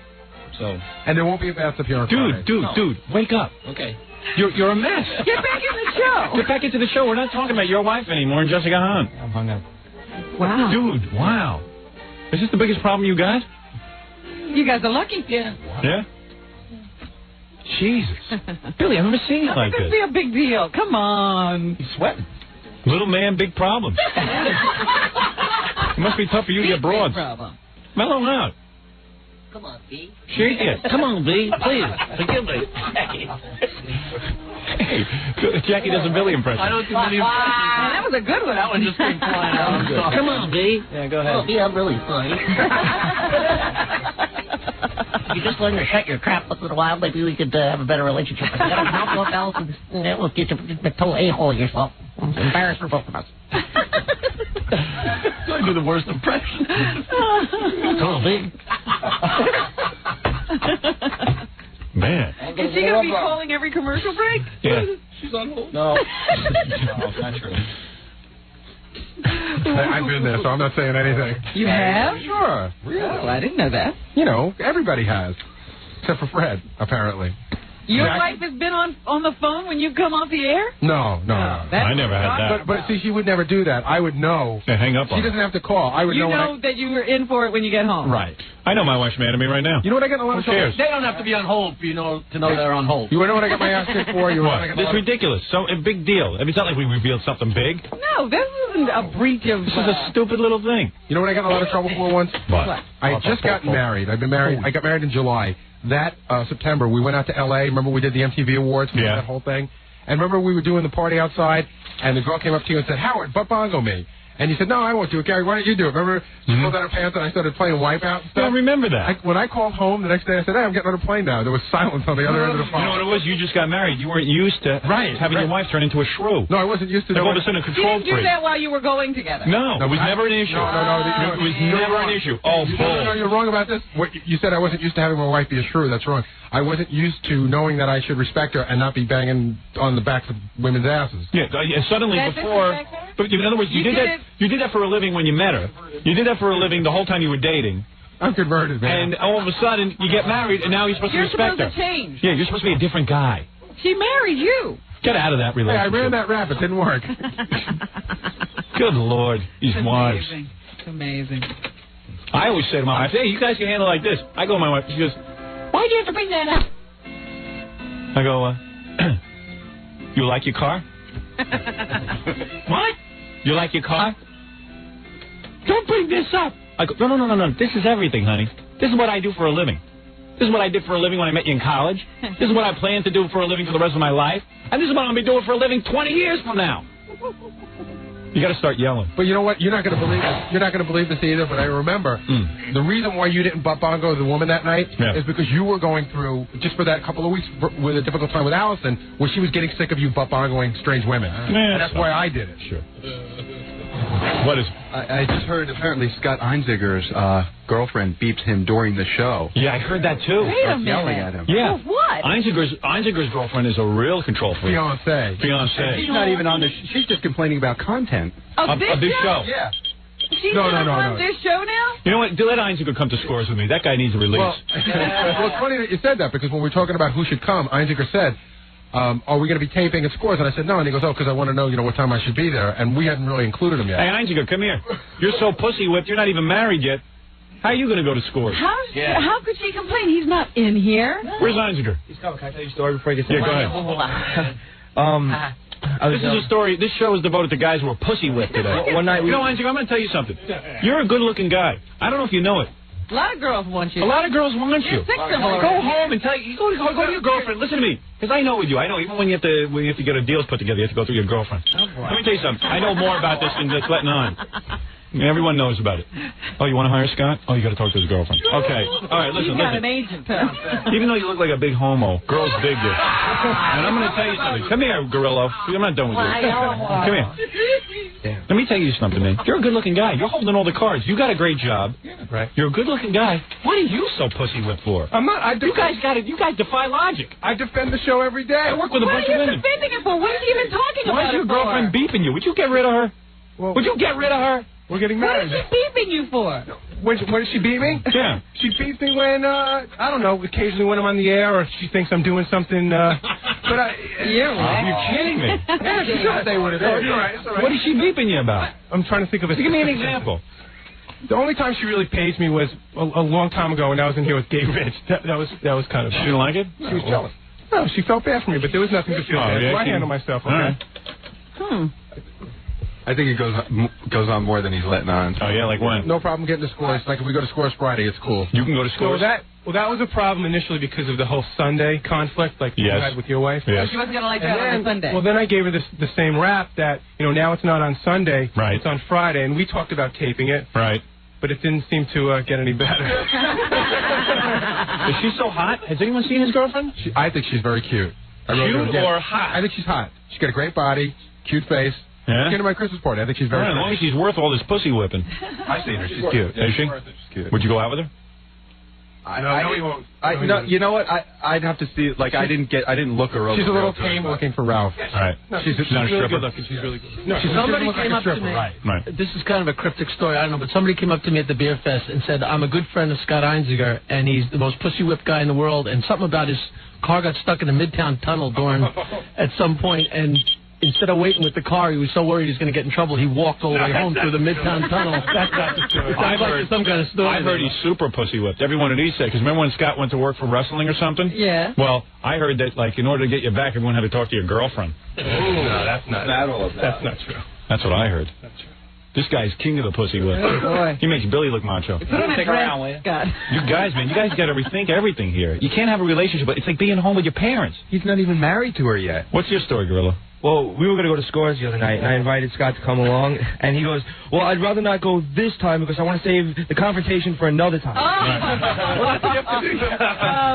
So. And there won't be a bathtub here on Friday. Dude, wake up. Okay. You're a mess. Get back in the show. Get back into the show. We're not talking about your wife anymore and Jessica Hahn. I'm hung up. Wow. Dude, wow. Is this the biggest problem you got? You guys are lucky. Yeah. Yeah? Jesus. Billy, I've never seen you like this. This be a big deal. Come on. He's sweating. Little man, big problems. It must be tough for you to get broads. Mellow out. Come on, B. Shake it. Come on, B. Please. Forgive me. Hey, Jackie does a Billy impression. I don't do many impressions. That was a good one. That one just came flying out. Come on, B. Yeah, go ahead. Oh, B, I'm really funny. You just learn to shut your crap once in a while. Maybe we could have a better relationship. You gotta help look else and we'll get you the total a-hole yourself. It's embarrassed for both of us. I do the worst impression. Come on, B. Man. Is she going to be calling every commercial break? Yeah. She's on hold. No. No, it's not true. I've been there, so I'm not saying anything. You have? Sure. Really? Oh, I didn't know that. Everybody has. Except for Fred, apparently. Your wife has been on the phone when you come off the air? No. I never had that. But see, she would never do that. I would know. Yeah, hang up on She doesn't have to call. I would you know. that you were in for it when you get home. Right. I know my wife's mad at me right now. You know what I get in a lot of trouble? They don't have to be on hold for to know they're on hold. You want to know what I got my ass kicked for? This is ridiculous. So a big deal. I mean, it's not like we revealed something big. No, this isn't a breach of... This is a stupid little thing. You know what I got in a lot of trouble for once? What? I had just gotten married. I've been married. I got married in July. That September, we went out to L.A. Remember we did the MTV Awards? We did that whole thing. And remember we were doing the party outside, and the girl came up to you and said, Howard, butt bongo me. And you said, no, I won't do it. Gary, why don't you do it? Remember, she pulled out her pants and I started playing Wipeout and stuff? Yeah, I remember that. When I called home the next day, I said, hey, I'm getting on a plane now. There was silence on the other end of the phone. You know what it was? You just got married. You weren't used to having your wife turn into a shrew. No, I wasn't used to all of a sudden a control freak. You didn't do that while you were going together. No, it was never an issue. No. It was never an issue. Oh, No, you're wrong about this. You said I wasn't used to having my wife be a shrew. That's wrong. I wasn't used to knowing that I should respect her and not be banging on the backs of women's asses. Yeah, suddenly before... But in other words, you did that for a living when you met her. You did that for a living the whole time you were dating. I'm converted, man. And all of a sudden, you get married, and now you're supposed to respect her. You're supposed to change. Yeah, you're supposed to be a different guy. She married you. Get out of that relationship. Hey, I ran that rap. It didn't work. Good Lord, these wives. It's amazing. I always say to my wife, hey, you guys can handle it like this. I go to my wife, she goes, why'd you have to bring that up? I go, you like your car? What? You like your car? Don't bring this up. I go, no. This is everything, honey. This is what I do for a living. This is what I did for a living when I met you in college. This is what I plan to do for a living for the rest of my life. And this is what I'm going to be doing for a living 20 years from now. You got to start yelling. But you know what? You're not going to believe this. You're not going to believe this either. But I remember the reason why you didn't butt bongo the woman that night is because you were going through just for that couple of weeks with a difficult time with Alison, where she was getting sick of you butt bongoing strange women. And that's why I did it. Sure. What is? I just heard apparently Scott Einziger's girlfriend beeps him during the show. Yeah, I heard that too. Wait a minute. Yelling at him. Yeah. What? Einziger's girlfriend is a real control freak. Fiancé. She's not even on the. She's just complaining about content Of this show. Yeah. She's on this show now? You know what? Let Einziger come to scores with me. That guy needs a release. Well, it's funny that you said that because when we were talking about who should come, Einziger said, are we going to be taping at Scores? And I said, no. And he goes, because I want to know, what time I should be there. And we hadn't really included him yet. Hey, Einziger, come here. You're so pussy-whipped. You're not even married yet. How are you going to go to Scores? How could she complain? He's not in here. Where's Einziger? He's coming. Can I tell you a story before I get started? Yeah, go ahead. This is a story. This show is devoted to guys who are pussy-whipped today. One night Einziger, I'm going to tell you something. You're a good-looking guy. I don't know if you know it. A lot of girls want you. A lot of girls want you. You're 6 of them. Go home and tell you. Go to your girlfriend. Listen to me, because I know with you. I know even when you have to get a deal put together, you have to go through your girlfriend. Let me tell you something. I know more about this than just letting on. Everyone knows about it. Oh, you want to hire Scott? Oh, you got to talk to his girlfriend. Okay. All right. Listen. He's got an agent. Even though you look like a big homo, girls dig you. And I'm going to tell you something. Come here, Gorillo. I'm not done with you. Come here. Yeah. Let me tell you something, man. You're a good-looking guy. You're holding all the cards. You got a great job. Right. You're a good-looking guy. What are you so pussy-whipped for? I'm not. You guys got it. You guys defy logic. I defend the show every day. I work with a bunch of women. What are you defending it for? What are you even talking about? Why is your girlfriend beeping you? Would you get rid of her? Well, would you get rid of her? We're getting married. What is she beeping you for? When does she beat me? Yeah. She beats me when, I don't know, occasionally when I'm on the air or she thinks I'm doing something, but You're kidding me. Yeah, she should say what it is. You're right, it's all right. What is she beeping you about? I'm trying to think of a... Give me an example. The only time she really pays me was a long time ago when I was in here with Gay Rich. That was kind of... She didn't like it? She was jealous. No, she felt bad for me, but there was nothing to feel bad. Yeah, I handle myself, okay? Right. I think it goes on more than he's letting on. Oh, yeah, like when? No problem getting to Scores. Like if we go to Scores Friday, it's cool. You can go to Scores? Well, that was a problem initially because of the whole Sunday conflict, like you had with your wife. Yes. She wasn't going to like that on Sunday. Well, then I gave her the same rap that, now it's not on Sunday. Right. It's on Friday, and we talked about taping it. Right. But it didn't seem to get any better. Is she so hot? Has anyone seen his girlfriend? I think she's very cute. Cute or hot? I think she's hot. She's got a great body, cute face. Yeah? She came to my Christmas party. I think she's very As long as she's worth all this pussy whipping. I've seen her. She's cute. Is she? She's cute. Would you go out with her? You know what? I'd have to see. Like I didn't look her over. She's a little tame looking for Ralph. All right. No, she's not a really stripper. good looking. She's really good. No, somebody came up to me. Right. This is kind of a cryptic story. I don't know, but somebody came up to me at the beer fest and said, "I'm a good friend of Scott Einziger, and he's the most pussy whipped guy in the world." And something about his car got stuck in the Midtown Tunnel at some point, and instead of waiting with the car, he was so worried he was going to get in trouble, he walked all the way home through the Midtown Tunnel. That's not the story. I've heard some kind of story. I've heard he's super pussy whipped. Every one of these said, because remember when Scott went to work for wrestling or something? Yeah. Well, I heard that, like, in order to get you back, everyone had to talk to your girlfriend. No, that's not all. That's not true. That's what I heard. That's true. This guy's king of the pussy whip. Oh, boy. He makes Billy look macho. Take her around, will you? You guys, man, you guys got to rethink everything here. You can't have a relationship, but it's like being home with your parents. He's not even married to her yet. What's your story, Gorilla? Well, we were going to go to Scores the other night, and I invited Scott to come along, and he goes, well, I'd rather not go this time because I want to save the confrontation for another time. Oh,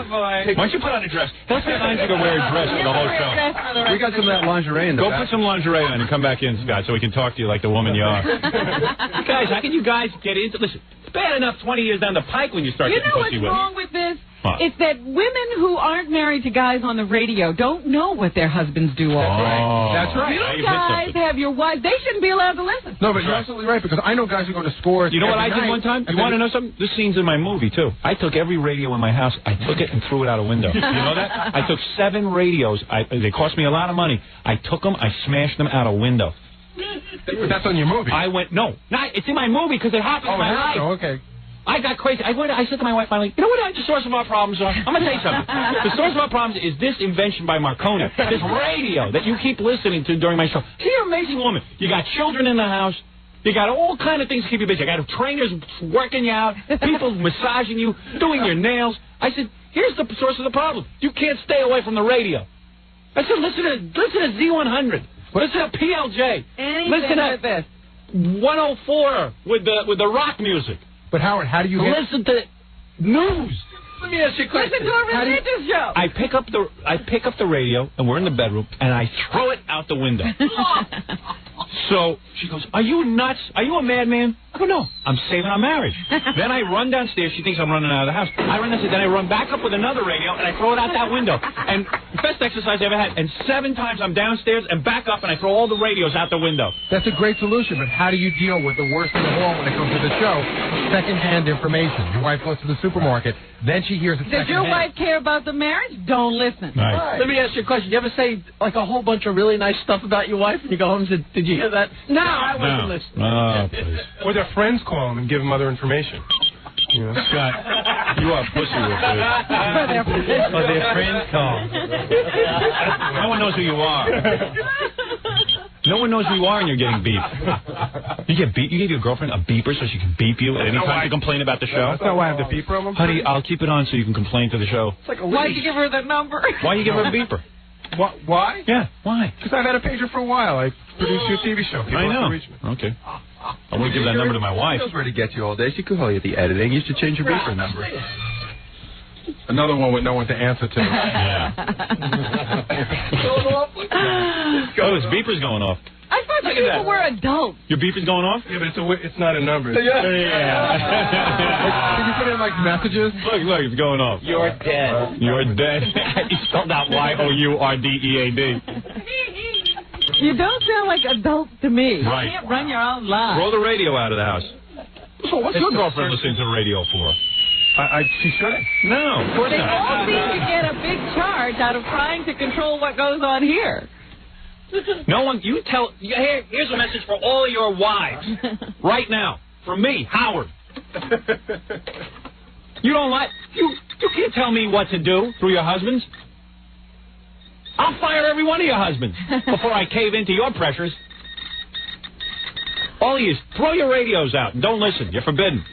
boy. Why don't you put on a dress? That's why I'm going to wear a dress for the whole show. We got some of that lingerie in the back. Go put some lingerie on and come back in, Scott, so we can talk to you like the woman you are. Guys, how can you guys get into... Listen, it's bad enough 20 years down the pike when you start getting pussy You know what's wrong whipped. with this? What? It's that women who aren't married to guys on the radio don't know what their husbands do all day. That's right. You guys have your wives. They shouldn't be allowed to listen. No, but you're absolutely right, because I know guys who go to Scores. You know what I did night, one time? You want to know something? This scene's in my movie, too. I took every radio in my house. I took it and threw it out a window. You know that? I took 7 radios. They cost me a lot of money. I took them. I smashed them out a window. That's on your movie. I went, no. It's in my movie because it happened in my life. Oh, okay. I got crazy. I said to my wife finally, you know what the source of our problems are? I'm going to tell you something. The source of our problems is this invention by Marconi, this radio that you keep listening to during my show. You're an amazing woman. You got children in the house. You got all kind of things to keep you busy. You got trainers working you out, people massaging you, doing your nails. I said, here's the source of the problem. You can't stay away from the radio. I said, listen to Z100. Listen to PLJ. Listen to this. 104 with the rock music. But Howard, how do you listen to news? Let me ask you a question. Listen to a religious show. I pick up the radio, and we're in the bedroom, and I throw it out the window. So she goes, "Are you nuts? Are you a madman?" I go, "No, I'm saving our marriage." Then I run downstairs. She thinks I'm running out of the house. I run downstairs. Then I run back up with another radio, and I throw it out that window. And best exercise I ever had. And 7 times I'm downstairs and back up, and I throw all the radios out the window. That's a great solution, but how do you deal with the worst of the all when it comes to the show? Second-hand information. Your wife goes to the supermarket, then she hears it Does your wife care about the marriage? Don't listen. Right. Let me ask you a question. You ever say, like, a whole bunch of really nice stuff about your wife, and you go home and say, did you hear that? No, I wasn't listening. Oh, please. Or their friends call them and give them other information. You know? Scott, you are pussy with it. Or their friends call. No one knows who you are. No one knows who you are and you're getting beeped. You get beep. You give your girlfriend a beeper so she can beep you at any time to complain about the show? That's not why I have the beeper on. Honey, I'll keep it on so you can complain to the show. Why'd you give her the number? Why you give her a beeper? Why? Yeah, why? Because I've had a pager for a while. I produced your TV show. People I know. have to reach me. Okay. I won't give that number to my wife. She knows where to get you all day. She could call you at the editing. You should change your beeper number. Another one with no one to answer to. Yeah. Oh, his beeper's going off. I thought you people were adults. Your beeper's going off? Yeah, but it's not a number. Yeah. Can you put in, like, messages? Look, it's going off. You're dead. You're dead. He spelled out YOURDEAD. You don't sound like adults to me. Right. You can't run your own life. Roll the radio out of the house. So what's your girlfriend listening to the radio for? She shouldn't. No, of course They not. all seem to get a big charge out of trying to control what goes on here. No one, here's a message for all your wives. Right now. From me, Howard. You don't like, you can't tell me what to do through your husbands. I'll fire every one of your husbands before I cave into your pressures. All of you, throw your radios out and don't listen. You're forbidden.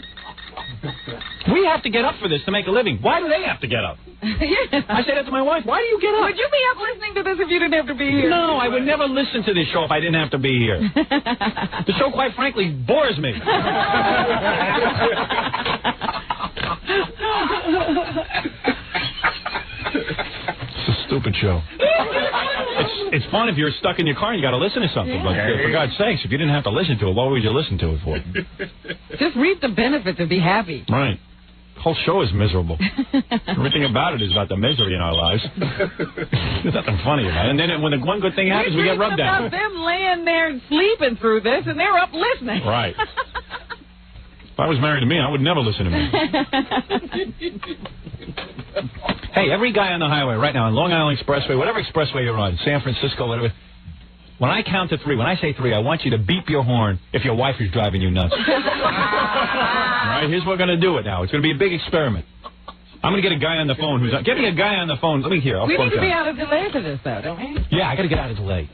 We have to get up for this to make a living. Why do they have to get up? I say that to my wife. Why do you get up? Would you be up listening to this if you didn't have to be here? No, I would never listen to this show if I didn't have to be here. The show, quite frankly, bores me. It's a stupid show. It's fun if you're stuck in your car and you got to listen to something. But for God's sakes, if you didn't have to listen to it, what would you listen to it for? Just reap the benefits and be happy. Right. The whole show is miserable. Everything about it is about the misery in our lives. There's nothing funny about it. And then when the one good thing happens, we get rubbed down. It's about them laying there and sleeping through this, and they're up listening. Right. If I was married to me, I would never listen to me. Hey, every guy on the highway right now, on Long Island Expressway, whatever expressway you're on, San Francisco, whatever, when I count to 3, when I say 3, I want you to beep your horn if your wife is driving you nuts. All right, here's what we're going to do it now. It's going to be a big experiment. I'm going to get a guy on the phone who's on. Get me a guy on the phone. Let me hear. We need to be out of delay for this, though, don't we? Yeah, I got to get out of delay.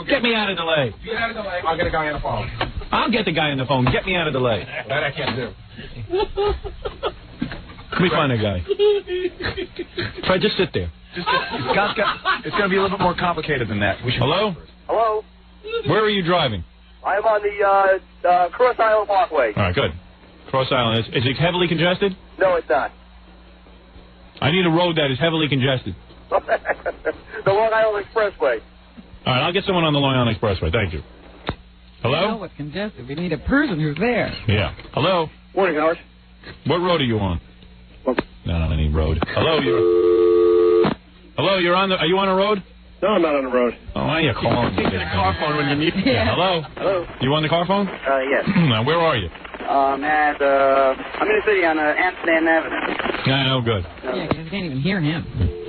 Get me out of delay. Get out of delay. I'll get a guy on the phone. I'll get the guy on the phone. Get me out of delay. That I can't do. Let me find a guy. Try, just sit there. It's going to be a little bit more complicated than that. Hello? Hello? Where are you driving? I'm on the Cross Island Parkway. All right, good. Cross Island. Is it heavily congested? No, it's not. I need a road that is heavily congested. The Long Island Expressway. All right, I'll get someone on the Long Island Expressway. Thank you. Hello? We know what's congested. We need a person who's there. Yeah. Hello? Morning, Howard. What road are you on? Not on any road. Hello, you're on the... Are you on a road? No, I'm not on the road. Oh, why are you calling? Get a car phone when you need it. Yeah. Hello? Hello. You on the car phone? Yes. Now, where are you? I'm in the city on Amsterdam Avenue. Yeah, no good. Yeah, because you can't even hear him.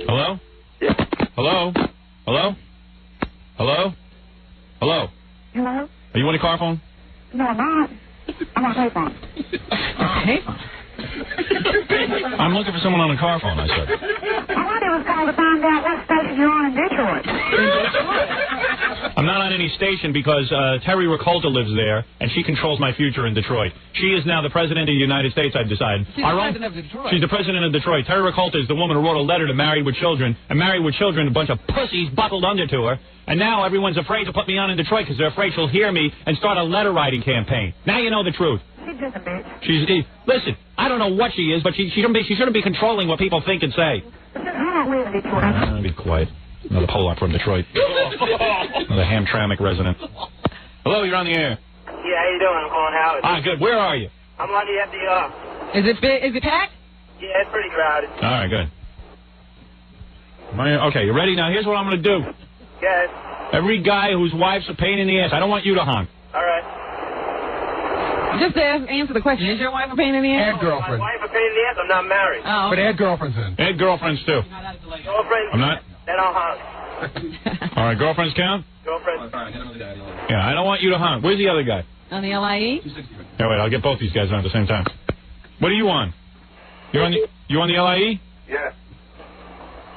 Hello? Yeah. Hello? Hello? Hello? Hello? Hello? Are you on the car phone? No, I'm not. I'm on a payphone. Payphone? I'm looking for someone on a car phone, I said. I wonder was called to find out what station you're on in Detroit. I'm not on any station because Terry Ricolta lives there, and she controls my future in Detroit. She is now the president of the United States, I've decided. She's the president of Detroit. She's the president of Detroit. Terry Ricolta is the woman who wrote a letter to Married with Children, and Married with Children, a bunch of pussies buckled under to her, and now everyone's afraid to put me on in Detroit because they're afraid she'll hear me and start a letter-writing campaign. Now you know the truth. She's just a bitch. Listen, I don't know what she is, but she shouldn't be controlling what people think and say. I don't live in Detroit. Be quiet. Another Pollock from Detroit. Another Hamtramck resident. Hello, you're on the air. Yeah, how you doing? I'm calling Howard. Ah, good. Where are you? I'm on the FDR. Is it packed? Yeah, it's pretty crowded. All right, good. Okay, you ready? Now, here's what I'm going to do. Yes. Every guy whose wife's a pain in the ass, I don't want you to honk. All right. Just answer the question. Is your wife a pain in the ass? Add girlfriend. My wife a pain in the ass. I'm not married. Oh, But add girlfriends in. Add girlfriends, too. Girlfriends. I'm not? Then I'll honk. All right, girlfriends count? Girlfriends. Yeah, I don't want you to honk. Where's the other guy? On the LIE? Yeah, wait, I'll get both these guys on at the same time. What are you on? You on the LIE? Yeah.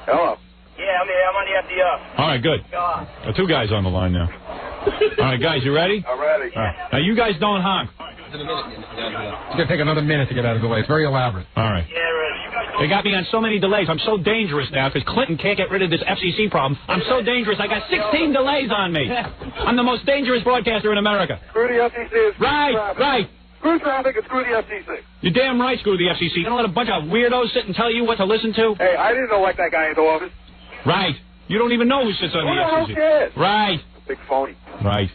Hello. Yeah, I'm on the FDR. All right, good. Got two guys on the line now. All right, guys, you ready? I'm ready. All right. Now, you guys don't honk. It's going to take another minute to get out of the way. It's very elaborate. All right. Yeah, ready. They got me on so many delays. I'm so dangerous now because Clinton can't get rid of this FCC problem. I'm so dangerous. I got 16 delays on me. I'm the most dangerous broadcaster in America. Screw the FCC. Right. Screw traffic and screw the FCC. You're damn right, screw the FCC. You don't let a bunch of weirdos sit and tell you what to listen to. Hey, I didn't elect that guy into office. Right. You don't even know who sits on the FCC. Who cares? Right. Big phony. Right.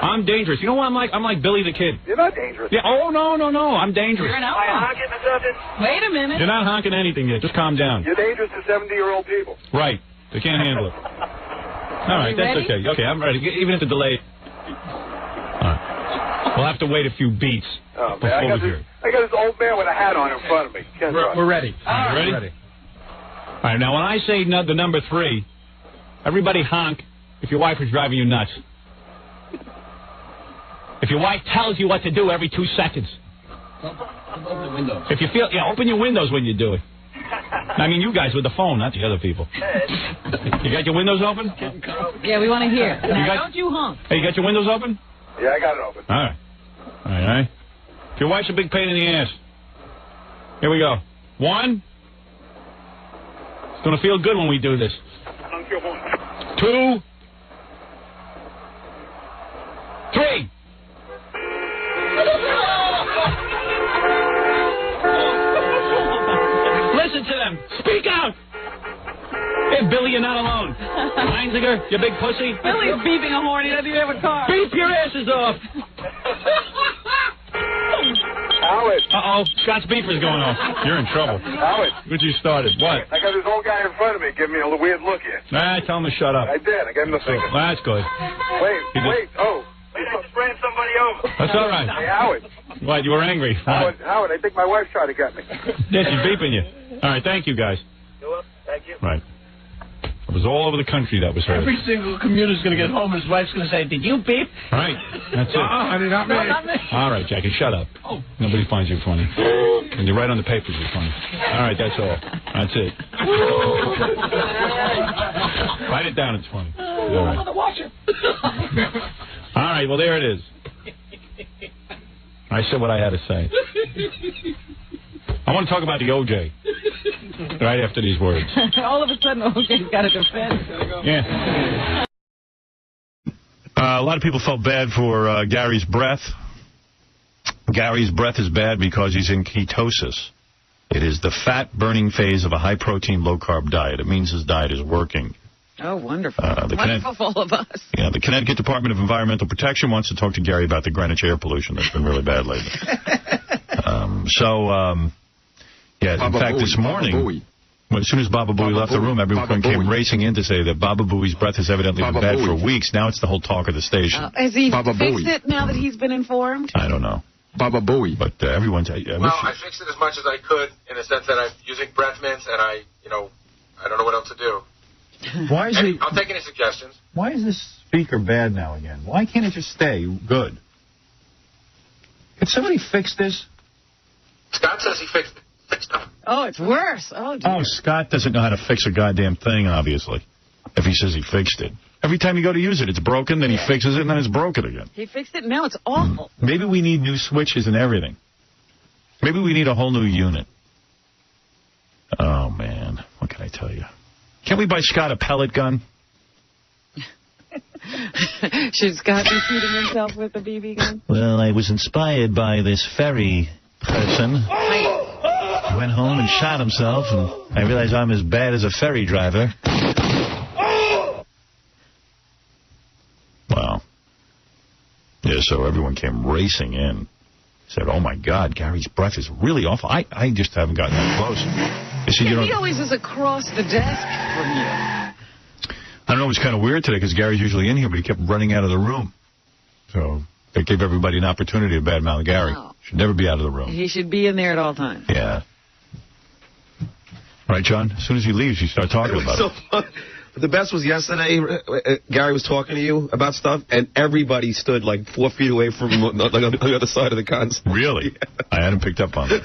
I'm dangerous. You know what I'm like? I'm like Billy the Kid. You're not dangerous. Yeah. Oh, no. I'm dangerous. You're an I outlaw. honking or something? Wait a minute. You're not honking anything yet. Just calm down. You're dangerous to 70-year-old people. Right. They can't handle it. All right, that's ready? okay. Okay, I'm ready. Even if the delay. All right. We'll have to wait a few beats before I we hear it. got this old man with a hat on in front of me. We're ready. You ready? All right, now when I say the number 3, everybody honk if your wife is driving you nuts. If your wife tells you what to do every 2 seconds. Open the windows. If you feel, open your windows when you do it. I mean, you guys with the phone, not the other people. You got your windows open? Yeah, we want to hear. Now, got- don't you honk. Hey, you got your windows open? Yeah, I got it open. All right. All right. If your wife's a big pain in the ass. Here we go. 1. It's going to feel good when we do this. 2. 3. Listen to them. Speak out. Hey, Billy, you're not alone. Heinziger, you big pussy. Billy's beeping a horn. He doesn't even have a car. Beep your asses off. Howard. Uh-oh. Scott's beeper's going off. You're in trouble. Howard. What you started? What? I got this old guy in front of me giving me a weird look here. Nah, tell him to shut up. I did. I gave him the finger. That's good. Wait. Oh. I just ran somebody over. That's all right. Hey, Howard. What, you were angry? Howard, I think my wife's trying to get me. Yeah, she's beeping you. All right, thank you, guys. You're welcome. Thank you. Right. It was all over the country that was heard. Every single commuter's going to get home and his wife's going to say, "Did you beep?" Right. That's it. Honey, not me. No, not me. All right, Jackie, shut up. Oh. Nobody finds you funny. When you write on the papers, you're funny. All right, that's all. That's it. Write it down, it's funny. All right. Watch it. All right, well, there it is. I said what I had to say. I want to talk about the OJ right after these words. All of a sudden, OJ's got a defense. Yeah. A lot of people felt bad for Gary's breath. Gary's breath is bad because he's in ketosis. It is the fat-burning phase of a high-protein, low-carb diet. It means his diet is working. Oh, wonderful. Wonderful for all of us. Yeah, the Connecticut Department of Environmental Protection wants to talk to Gary about the Greenwich air pollution that's been really bad lately. Yeah, in fact, this morning, as soon as Baba Booey left the room, everyone came racing in to say that Baba Booey's breath has evidently been bad for weeks. Now it's the whole talk of the station. Has he fixed it now that he's been informed? I don't know. Baba Booey. But everyone's... I fixed it as much as I could in the sense that I'm using breath mints and I don't know what else to do. Why is I'll take any suggestions. Why is this speaker bad now again? Why can't it just stay good? Can somebody fix this? Scott says he fixed it. Oh, it's worse. Oh, dear. Oh, Scott doesn't know how to fix a goddamn thing, obviously, if he says he fixed it. Every time you go to use it, it's broken, then he fixes it, and then it's broken again. He fixed it, now it's awful. Maybe we need new switches and everything. Maybe we need a whole new unit. Oh, man. What can I tell you? Can't we buy Scott a pellet gun? Should Scott be shooting himself with a BB gun? Well, I was inspired by this ferry person. He went home and shot himself, and I realized I'm as bad as a ferry driver. Wow. Yeah, so everyone came racing in. Said, oh, my God, Gary's breath is really awful. I just haven't gotten that close. He always is across the desk from you. I don't know, it was kind of weird today because Gary's usually in here, but he kept running out of the room. So that gave everybody an opportunity to badmouth Gary. Wow. Should never be out of the room. He should be in there at all times. Yeah. Right, John? As soon as he leaves, you start talking about it. Fun. The best was yesterday, Gary was talking to you about stuff, and everybody stood like 4 feet away from him on the other side of the cons. Really? Yeah. I hadn't picked up on that.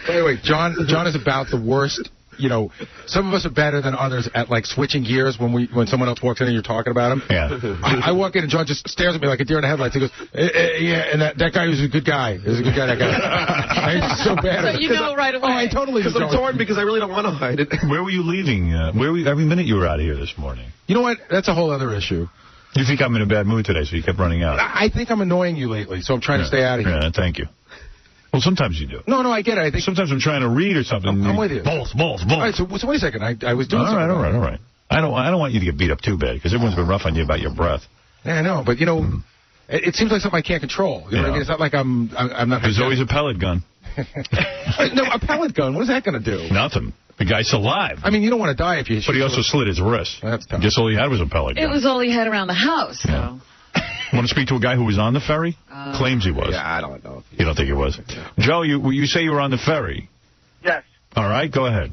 By the way, John is about the worst. You know, some of us are better than others at like switching gears when someone else walks in and you're talking about him. Yeah. I walk in and John just stares at me like a deer in the headlights. He goes, yeah, and that guy was a good guy. He was a good guy, that guy. I'm so bad at it. So you know right away. Oh, I totally do. Because I'm torn because I really don't want to hide it. Where were you leaving? Every minute you were out of here this morning. You know what? That's a whole other issue. You think I'm in a bad mood today, so you kept running out. I think I'm annoying you lately, so I'm trying to stay out of here. Yeah, thank you. Well, sometimes you do. No, I get it. I think sometimes I'm trying to read or something. I'm with you. Both. All right, so wait a second. I was doing something. All right. I don't want you to get beat up too bad because everyone's been rough on you about your breath. Yeah, I know, but it seems like something I can't control. You know what I mean? It's not like I'm not. There's always a pellet gun. No, a pellet gun. What is that going to do? Nothing. The guy's alive. I mean, you don't want to die if you. But he also slit his wrist. That's tough. I guess all he had was a pellet gun. It was all he had around the house. So. Yeah. Want to speak to a guy who was on the ferry? Claims he was. Yeah, I don't know. You don't think he was? Yeah. Joe, you say you were on the ferry. Yes. All right, go ahead.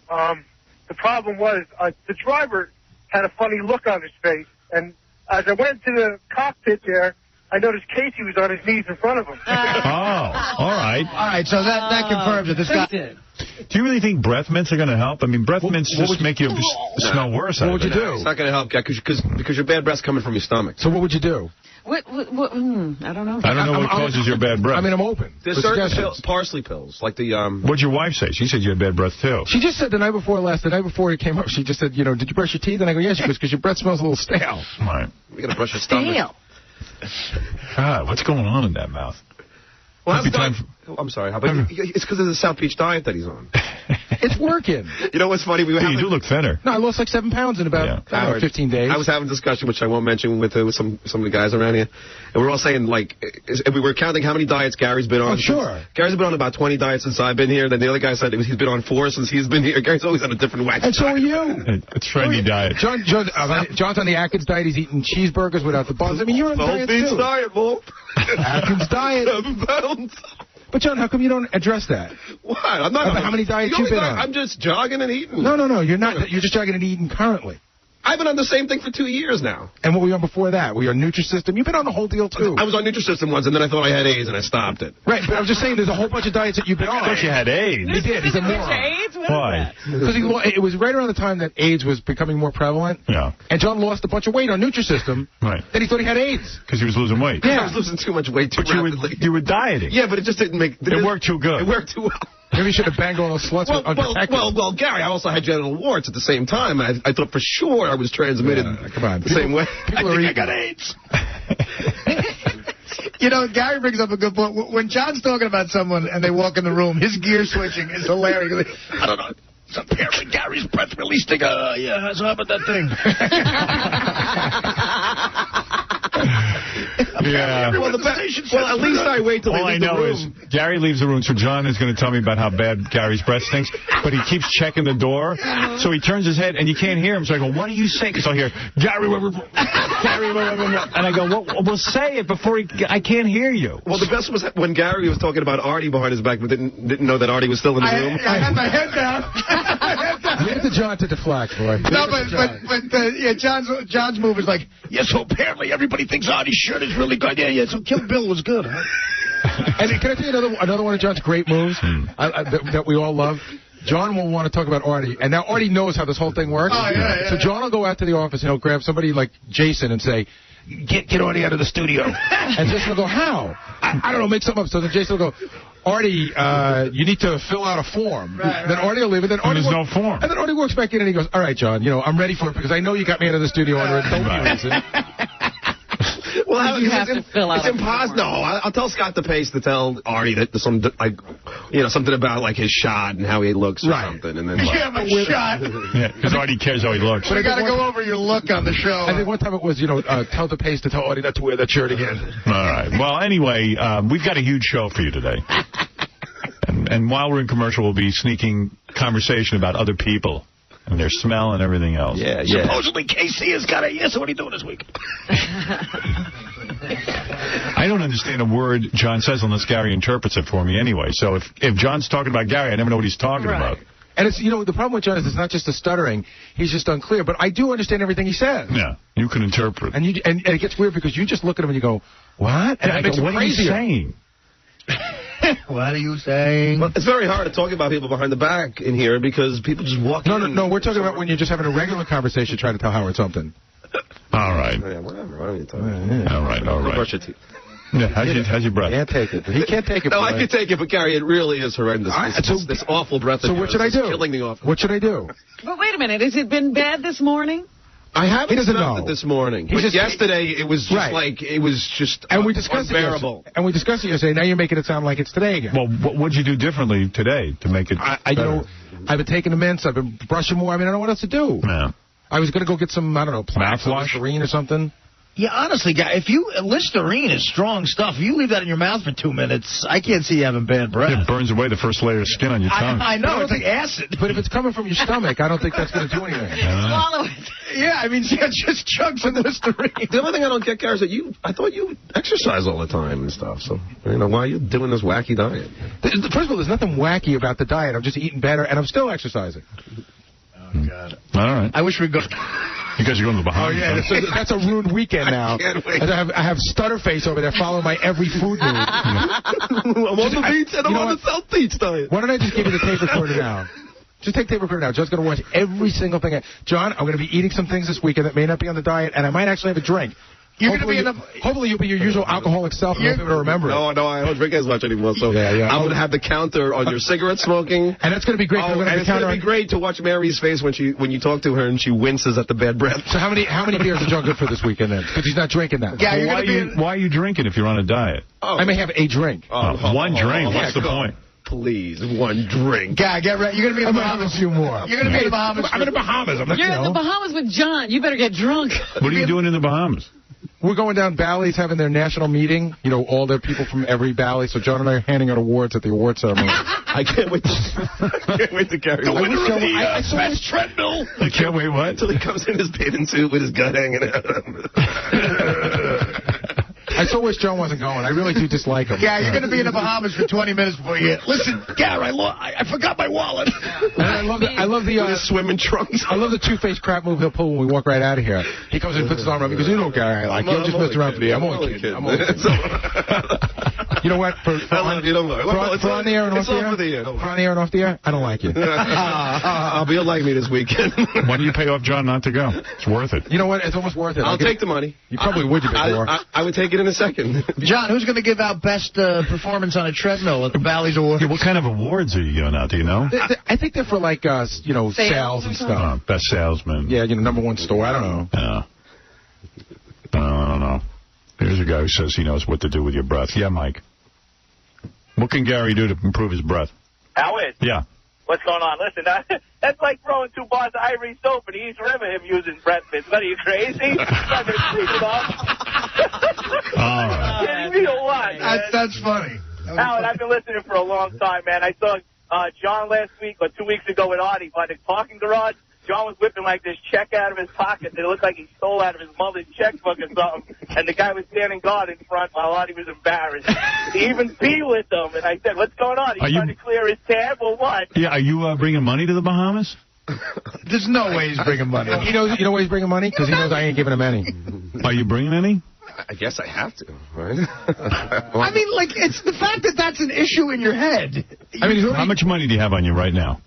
The problem was the driver had a funny look on his face, and as I went to the cockpit there, I noticed Casey was on his knees in front of him. Oh, all right. All right, so that confirms that this guy did. Do you really think breath mints are going to help? I mean, breath mints just make you smell worse. What would you do? It's not going to help, because your bad breath's coming from your stomach. So what would you do? What I don't know. I don't know what causes your bad breath. I mean, I'm open. There's certain parsley pills, like the... What'd your wife say? She said you had bad breath, too. She just said the night before it came up, she just said, did you brush your teeth? And I go, yes. She goes, because your breath smells a little stale. All right. You got to brush your stomach. Stale. God, what's going on in that mouth? Well, I'm sorry. It's because of the South Beach diet that he's on. It's working. You know what's funny? You do look thinner. No, I lost like 7 pounds in about 15 days. I was having a discussion, which I won't mention, with some of the guys around here. And we were all saying, like, we were counting how many diets Gary's been on. Oh, sure. Gary's been on about 20 diets since I've been here. Then the other guy said he's been on 4 since he's been here. Gary's always on a different wax. And so are you. A trendy diet. John's on the Atkins diet. He's eating cheeseburgers without the buns. I mean, you're on diet too. Diet, Wolf. Atkins diet. 7 pounds. But, John, how come you don't address that? What? I'm not. How many diets you've been on? I'm just jogging and eating. No, you're not. You're just jogging and eating currently. I've been on the same thing for 2 years now. And what were you on before that? Were you on Nutrisystem? You've been on the whole deal, too. I was on Nutrisystem once, and then I thought I had AIDS, and I stopped it. Right, but I was just saying there's a whole bunch of diets that you've been on. I thought you had AIDS. He did. He's a moron. AIDS? Why? Because it was right around the time that AIDS was becoming more prevalent. Yeah. And John lost a bunch of weight on Nutrisystem. Right. Then he thought he had AIDS. Because he was losing weight. Yeah. I was losing too much weight too rapidly. You were dieting. Yeah, but it just didn't make... It worked too good. It worked too well. Maybe you should have banged all those sluts undetected. Well, Gary, I also had genital warts at the same time. I thought for sure I was transmitted the same way. I got AIDS. You know, Gary brings up a good point. When John's talking about someone and they walk in the room, his gear switching is hilarious. I don't know. It's apparently Gary's breath releasing. Yeah, so how about that thing? Yeah. Well, at least I wait till all they leave the room. All I know is Gary leaves the room, so John is going to tell me about how bad Gary's breath stinks, but he keeps checking the door, so he turns his head, and you can't hear him, so I go, what do you say? Because I'll hear, Gary, and I go, well, say it before I can't hear you. Well, the best was when Gary was talking about Artie behind his back, but didn't know that Artie was still in the room. I had my head down. Leave it to John to deflect, boy. No, but John's move is like, yeah, so apparently everybody thinks Artie's shirt is really good. Yeah, so Kill Bill was good, huh? And can I tell you another one of John's great moves that we all love? John will want to talk about Artie, and now Artie knows how this whole thing works. Oh, yeah. So John will go out to the office and he'll grab somebody like Jason and say, get Artie out of the studio. And Jason will go, how? I don't know, make something up. So then Jason will go, Artie, you need to fill out a form. Right. Then Artie will leave it. Then Artie there's no form. And then Artie walks back in and he goes, all right, John, I'm ready for it because I know you got me out of the studio under a dopey reason. Well, you have to fill out. It's impossible. No, I'll tell Scott the Pace to tell Artie that something about like his shot and how he looks or something, and then my shot. Yeah, because Artie cares how he looks. But I got to go over your look on the show. I think one time it was, tell the Pace to tell Artie not to wear that shirt again. All right. Well, anyway, we've got a huge show for you today. And while we're in commercial, we'll be sneaking conversation about other people and their smell and everything else. Yeah. Supposedly KC has got a yes. So what are you doing this week? I don't understand a word John says unless Gary interprets it for me anyway. So if John's talking about Gary, I never know what he's talking about. And it's the problem with John is it's not just the stuttering; he's just unclear. But I do understand everything he says. Yeah, you can interpret. And it gets weird because you just look at him and you go, "What?" And I go, "What are you saying?" What are you saying? Well, it's very hard to talk about people behind the back in here because people just walk in. No, we're talking about when you're just having a regular conversation trying to tell Howard something. All right. Yeah, whatever. Why don't you talk? Yeah. All right. Brush your teeth. Yeah, how's your breath? Can't take it. He can't take it. No, I can take it, but Gary, it really is horrendous. This awful breath. So what should I do? Killing the office. What should I do? But wait a minute. Has it been bad this morning? I haven't smelled smelled it this morning. Yesterday, it was just unbearable. And we discussed it yesterday. Now you're making it sound like it's today again. Well, what'd you do differently today to make it better? I've been taking the mints. I've been brushing more. I mean, I don't know what else to do. Yeah. I was going to go get some, mouthwash or something. Yeah, honestly, guy, Listerine is strong stuff. If you leave that in your mouth for 2 minutes, I can't see you having bad breath. It burns away the first layer of skin on your tongue. I know, it's like acid. But if it's coming from your stomach, I don't think that's going to do anything. Swallow it. Yeah, I mean, just chug some Listerine. The only thing I don't get, Gary, is that I thought you exercise all the time and stuff. So, why are you doing this wacky diet? First of all, there's nothing wacky about the diet. I'm just eating better, and I'm still exercising. Oh, God. All right. I wish we'd go... Because you're going to the Bahamas. Oh, yeah. So that's a ruined weekend now. I can't wait. I have Stutterface over there following my every food move. I'm on the beach and I'm on the South Beach diet. Why don't I just give you the tape recorder now? Just take tape recorder now. John's going to watch every single thing. John, I'm going to be eating some things this weekend that may not be on the diet, and I might actually have a drink. Hopefully you'll be your usual alcoholic self and you'll be able to remember it. No, I don't drink as much anymore. So I'm going to have the counter on your cigarette smoking. And that's going to be great. And it's going to be great to watch Mary's face when you talk to her and she winces at the bad breath. So how many beers are John good for this weekend then? Because he's not drinking that. Yeah, why are you drinking if you're on a diet? I may have a drink. One drink. What's the point? Please, one drink. Yeah, get ready. You're going to be in the Bahamas. A few more. You're going to be in the Bahamas. I'm in the Bahamas. You're in the Bahamas with John. You better get drunk. What are you doing in the Bahamas? We're going down. Bally's having their national meeting. All the people from every Bally. So John and I are handing out awards at the award ceremony. I can't wait to carry on. I saw his treadmill. I can't wait what? Until he comes in his bathing suit with his gut hanging out. I so wish John wasn't going. I really do dislike him. Yeah, you're going to be in the Bahamas for 20 minutes before you get. Listen, Gary, I forgot my wallet. And I love the swimming trunks. I love the two-faced crap move he'll pull when we walk right out of here. He comes in and puts his arm around me. He goes, you know, Gary, I like you. I'm just messing around for you. I'm only kidding. You know what? For on the air and off the air? For on the air and off the air, I don't like you. You'll like me this weekend. Why do you pay off John not to go? It's worth it. You know what? It's almost worth it. I'll take the money. You probably would, before. I would take it in a second. John, who's going to give out best performance on a treadmill at the Bally's Awards? Yeah, what kind of awards are you giving out? Do you know? I think they're for, like, sales and stuff. Best salesman. Yeah, #1 store. I don't know. Yeah. I don't know. Here's a guy who says he knows what to do with your breath. Yeah, Mike. What can Gary do to improve his breath? Howard. Yeah. What's going on? Listen, that's like throwing 2 bars of Ivory soap in the East River, him using breath mints. What, are you crazy? All right. Kidding me or what? That's funny. Howard, I've been listening for a long time, man. I saw John last week or 2 weeks ago with Artie by the parking garage. John was whipping like this check out of his pocket. It looked like he stole out of his mother's checkbook or something. And the guy was standing guard in front while Artie was embarrassed. He even peed with them. And I said, what's going on? He's trying to clear his tab or what? Yeah, are you bringing money to the Bahamas? There's no way he's bringing money. You know why he's bringing money? Because he knows I ain't giving him any. Are you bringing any? I guess I have to, right? I mean, like, it's the fact that that's an issue in your head. I mean, how much money do you have on you right now?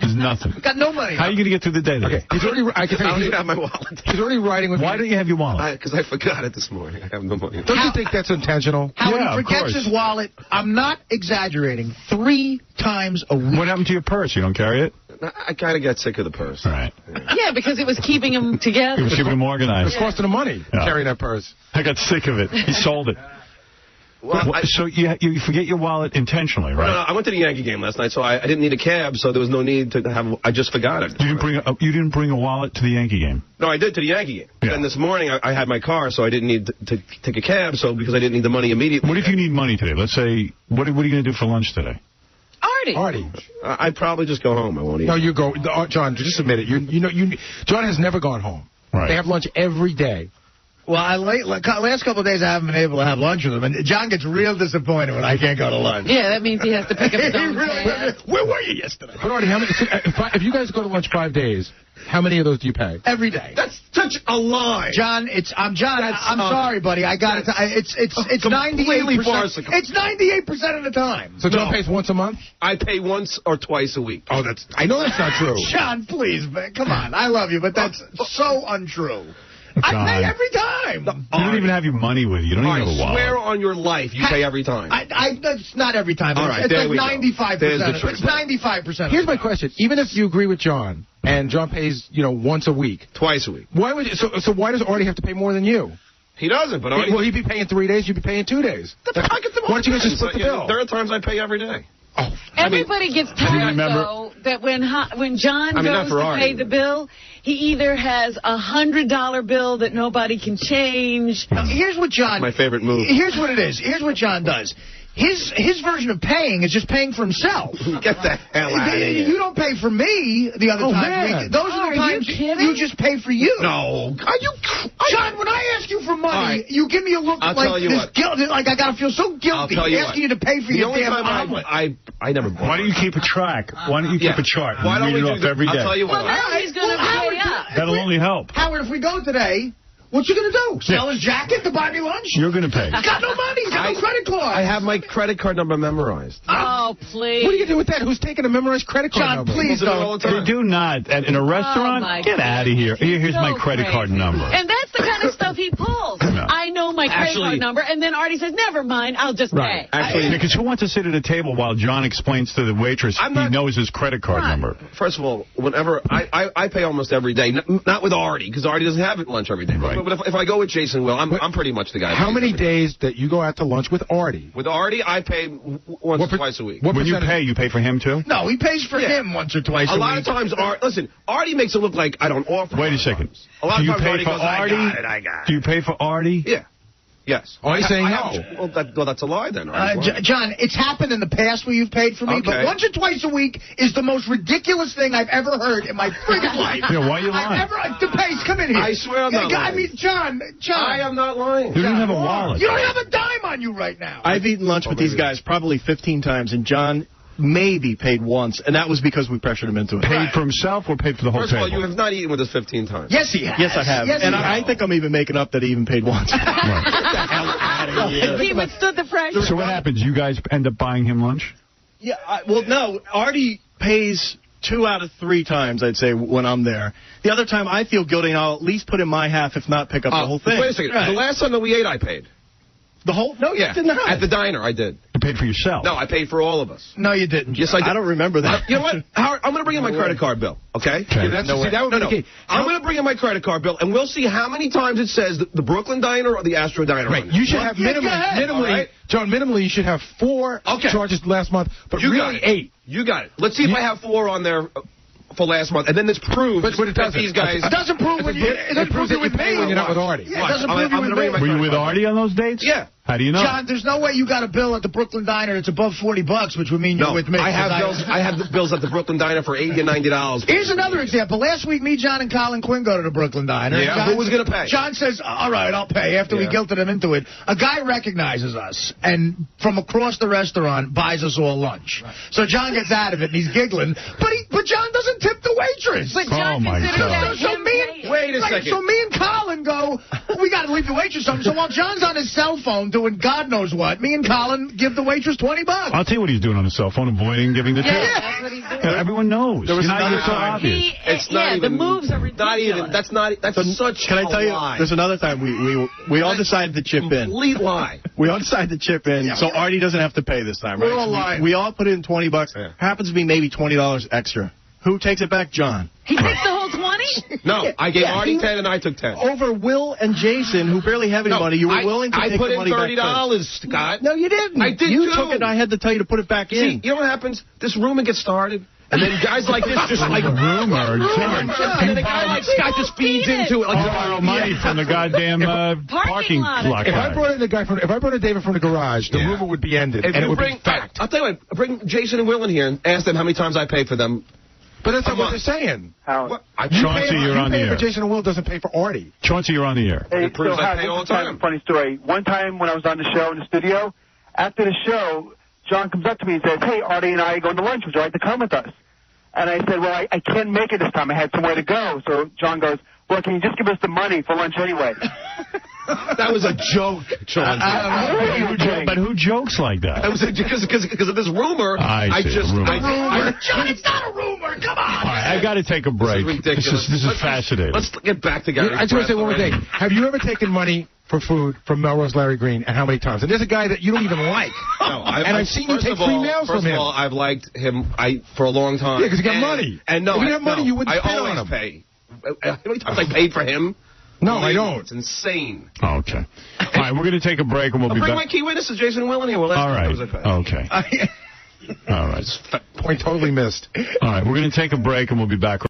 There's nothing. Got no money. How are you going to get through the day? Okay, he's already. I can tell you, I don't even have my wallet. He's already riding with. Why don't you have your wallet? Because I forgot it this morning. I have no money. Don't you think that's intentional? How he forgets his wallet, I'm not exaggerating, 3 times a week. What happened to your purse? You don't carry it? I kind of got sick of the purse. Right. Yeah, because it was keeping him together. It was keeping him organized. It was costing him money carrying that purse. I got sick of it. He sold it. Well, so you forget your wallet intentionally, right? No, I went to the Yankee game last night, so I didn't need a cab, so there was no need to have. I just forgot it. You didn't bring a wallet to the Yankee game? No, I did to the Yankee game. Yeah. Then this morning I had my car, so I didn't need to take a cab. So because I didn't need the money immediately. What if you need money today? Let's say, what are you going to do for lunch today? Artie. I'd probably just go home. I won't eat. No, you go, John. Just admit it. John has never gone home. Right. They have lunch every day. Well, last couple of days I haven't been able to have lunch with him, and John gets real disappointed when I can't go to lunch. Yeah, that means he has to pick up his own Where were you yesterday? But Artie, if you guys go to lunch 5 days, how many of those do you pay? Every day. That's such a lie. John, I'm sorry, buddy. I got it. It's 98%. It's 98% of the time. So John pays once a month? I pay once or twice a week. Oh, I know that's not true. John, please, man, come on. I love you, but that's so untrue. I pay every time. You don't even have your money with you. You don't even have a wallet. Swear on your life you pay every time. That's not every time. All right, it's like 95%. It's 95%. Here's my question. Even if you agree with John, and John pays, once a week. Twice a week. Why would so why does Artie have to pay more than you? He doesn't, but Artie... Will he be paying 3 days? You'd be paying 2 days. Why don't you guys just split the bill? There are times I pay every day. Oh, everybody gets tired, though, that when John goes to pay the bill, he either has a $100 bill that nobody can change. Here's what John... My favorite move. Here's what it is. Here's what John does. His version of paying is just paying for himself. Get the hell out of here. You don't pay for me the other time. Those are the times you just pay for you. No. Are you... John, when I ask you for money, you give me a look like this guilt. Like I got to feel so guilty asking you to pay for your damn omelet. I never bought. Why don't you keep a track? Why don't you keep a chart? Why don't we do that every day? I'll tell you what. Well, now he's going to pay up. That'll only help. Howard, if we go today... What you going to do? Sell his jacket to buy me lunch? You're going to pay. He's got no money. He's got no credit card. I have my credit card number memorized. Oh, please. What are you going to do with that? Who's taking a memorized credit card number? John, please don't. They do not. In a restaurant, get out of here. Here's my credit card number. And that's the kind of stuff he pulls. No. I know my credit card number, and then Artie says, never mind, I'll just pay. Actually, because who wants to sit at a table while John explains to the waitress he knows his credit card number? First of all, whenever I pay almost every day, not with Artie, because Artie doesn't have lunch every day. Right. But if I go with Jason Will, I'm pretty much the guy. How many days that you go out to lunch with Artie? With Artie, I pay once or twice a week. When you pay for him too? No, he pays for him once or twice a week. A lot of times, listen, Artie makes it look like I don't offer. Wait a second. A lot of times Artie goes, I got it. Do you pay for Artie? Yeah. Yes. Oh, he's saying no. Well, that's a lie then. John, it's happened in the past where you've paid for me, but once or twice a week is the most ridiculous thing I've ever heard in my friggin' life. Yeah, why are you lying? DePace, come in here. I swear I'm not lying. I mean, John. I am not lying. You don't have a wallet. You don't have a dime on you right now. I've eaten lunch with these guys probably 15 times, and John maybe paid once, and that was because we pressured him into it. Paid for himself or paid for the whole table? First of all, you have not eaten with us 15 times. Yes, he has. Yes, I have. Yes, and I think I'm even making up that he even paid once. He withstood the pressure. So what happens? You guys end up buying him lunch? Yeah, well, no. Artie pays 2 out of 3 times, I'd say, when I'm there. The other time, I feel guilty, and I'll at least put in my half, if not pick up the whole thing. Wait a second. Right. The last time that we ate, I paid. The whole? No, yeah. didn't. At the diner, I did. You paid for yourself? No, I paid for all of us. No, you didn't. Yes, I did. I don't remember that. You know what, Howard? I'm going to bring in my credit card bill, okay? Yeah, that would be the key. I'm going to bring in my credit card bill, and we'll see how many times it says the Brooklyn Diner or the Astro Diner. Right. You should have minimally, right. John, minimally you should have 4 charges last month, but you really 8. You got it. Let's see if I have 4 on there for last month, and then this proves but it that these guys... It doesn't prove when you... It doesn't prove that you with me. When you're not with Artie. Yeah, it doesn't prove you with me. Were you with Artie on those dates? Yeah. How do you know? John, there's no way you got a bill at the Brooklyn Diner that's above $40, which would mean you're with me. I have bills. I have the bills at the Brooklyn Diner for $80 and $90. Here's another example. Last week, me, John, and Colin Quinn go to the Brooklyn Diner. Yeah, John, who was going to pay? John says, all right, I'll pay, after we guilted him into it. A guy recognizes us, and from across the restaurant, buys us all lunch. Right. So John gets out of it, and he's giggling, but John doesn't tip the waitress. But John considers that so wait a second. So me and Colin go, we got to leave the waitress something. So while John's on his cell phone doing God knows what, me and Colin give the waitress $20. I'll tell you what he's doing on his cell phone, avoiding giving the tip. That's what he's doing. Everyone knows. There was you're so obvious. It's not even, the moves are ridiculous. Not even. That's such. Can I tell you? lie. There's another time we all decided to chip in. Complete lie. We all decided to chip in, so Artie doesn't have to pay this time, right? We're all lying. We all put in $20. Yeah. Happens to be maybe $20 extra. Who takes it back? John. He takes the whole 20? No, I gave Artie 10 and I took 10. Over Will and Jason, who barely have any money, you were willing to take the money back. I put in $30, Scott. No, you didn't. I did You too. took it, and I had to tell you to put it back in. See, you know what happens? This rumor gets started, and then guys like this just like... rumor. And then a guy like Scott just feeds into it. Like borrow money from the goddamn parking lot. If I brought in David from the garage, the rumor would be ended, and it would be fact. I'll tell you what, bring Jason and Will in here and ask them how many times I paid for them. But that's not what they're saying. Chauncey, you're on the air. For Jason and Will doesn't pay for Artie. Chauncey, you're on the air. Hey, it proves I pay all the time. Funny story. One time when I was on the show in the studio, after the show, John comes up to me and says, hey, Artie and I are going to lunch. Would you like to come with us? And I said, well, I can't make it this time. I had somewhere to go. So John goes, well, can you just give us the money for lunch anyway? That was a joke, Chauncey. But who jokes like that? That was because of this rumor. John, it's not a rumor. Come on. All right, I got to take a break. This is fascinating. Let's get back together. I just want to say one more thing. Have you ever taken money for food from Melrose Larry Green, and how many times? And there's a guy that you don't even like. No, I've seen you take free meals from him. First of all, I've liked him for a long time. Yeah, because you got money. And no, if you have money, you wouldn't spend on him. I always pay. How many times I paid for him? No, I don't. It's insane. Oh, okay. All right, we're going to take a break, and we'll be back. Bring my key witnesses, Jason and Will, in here. All right. Okay. All right. Point totally missed. All right, we're going to take a break, and we'll be back.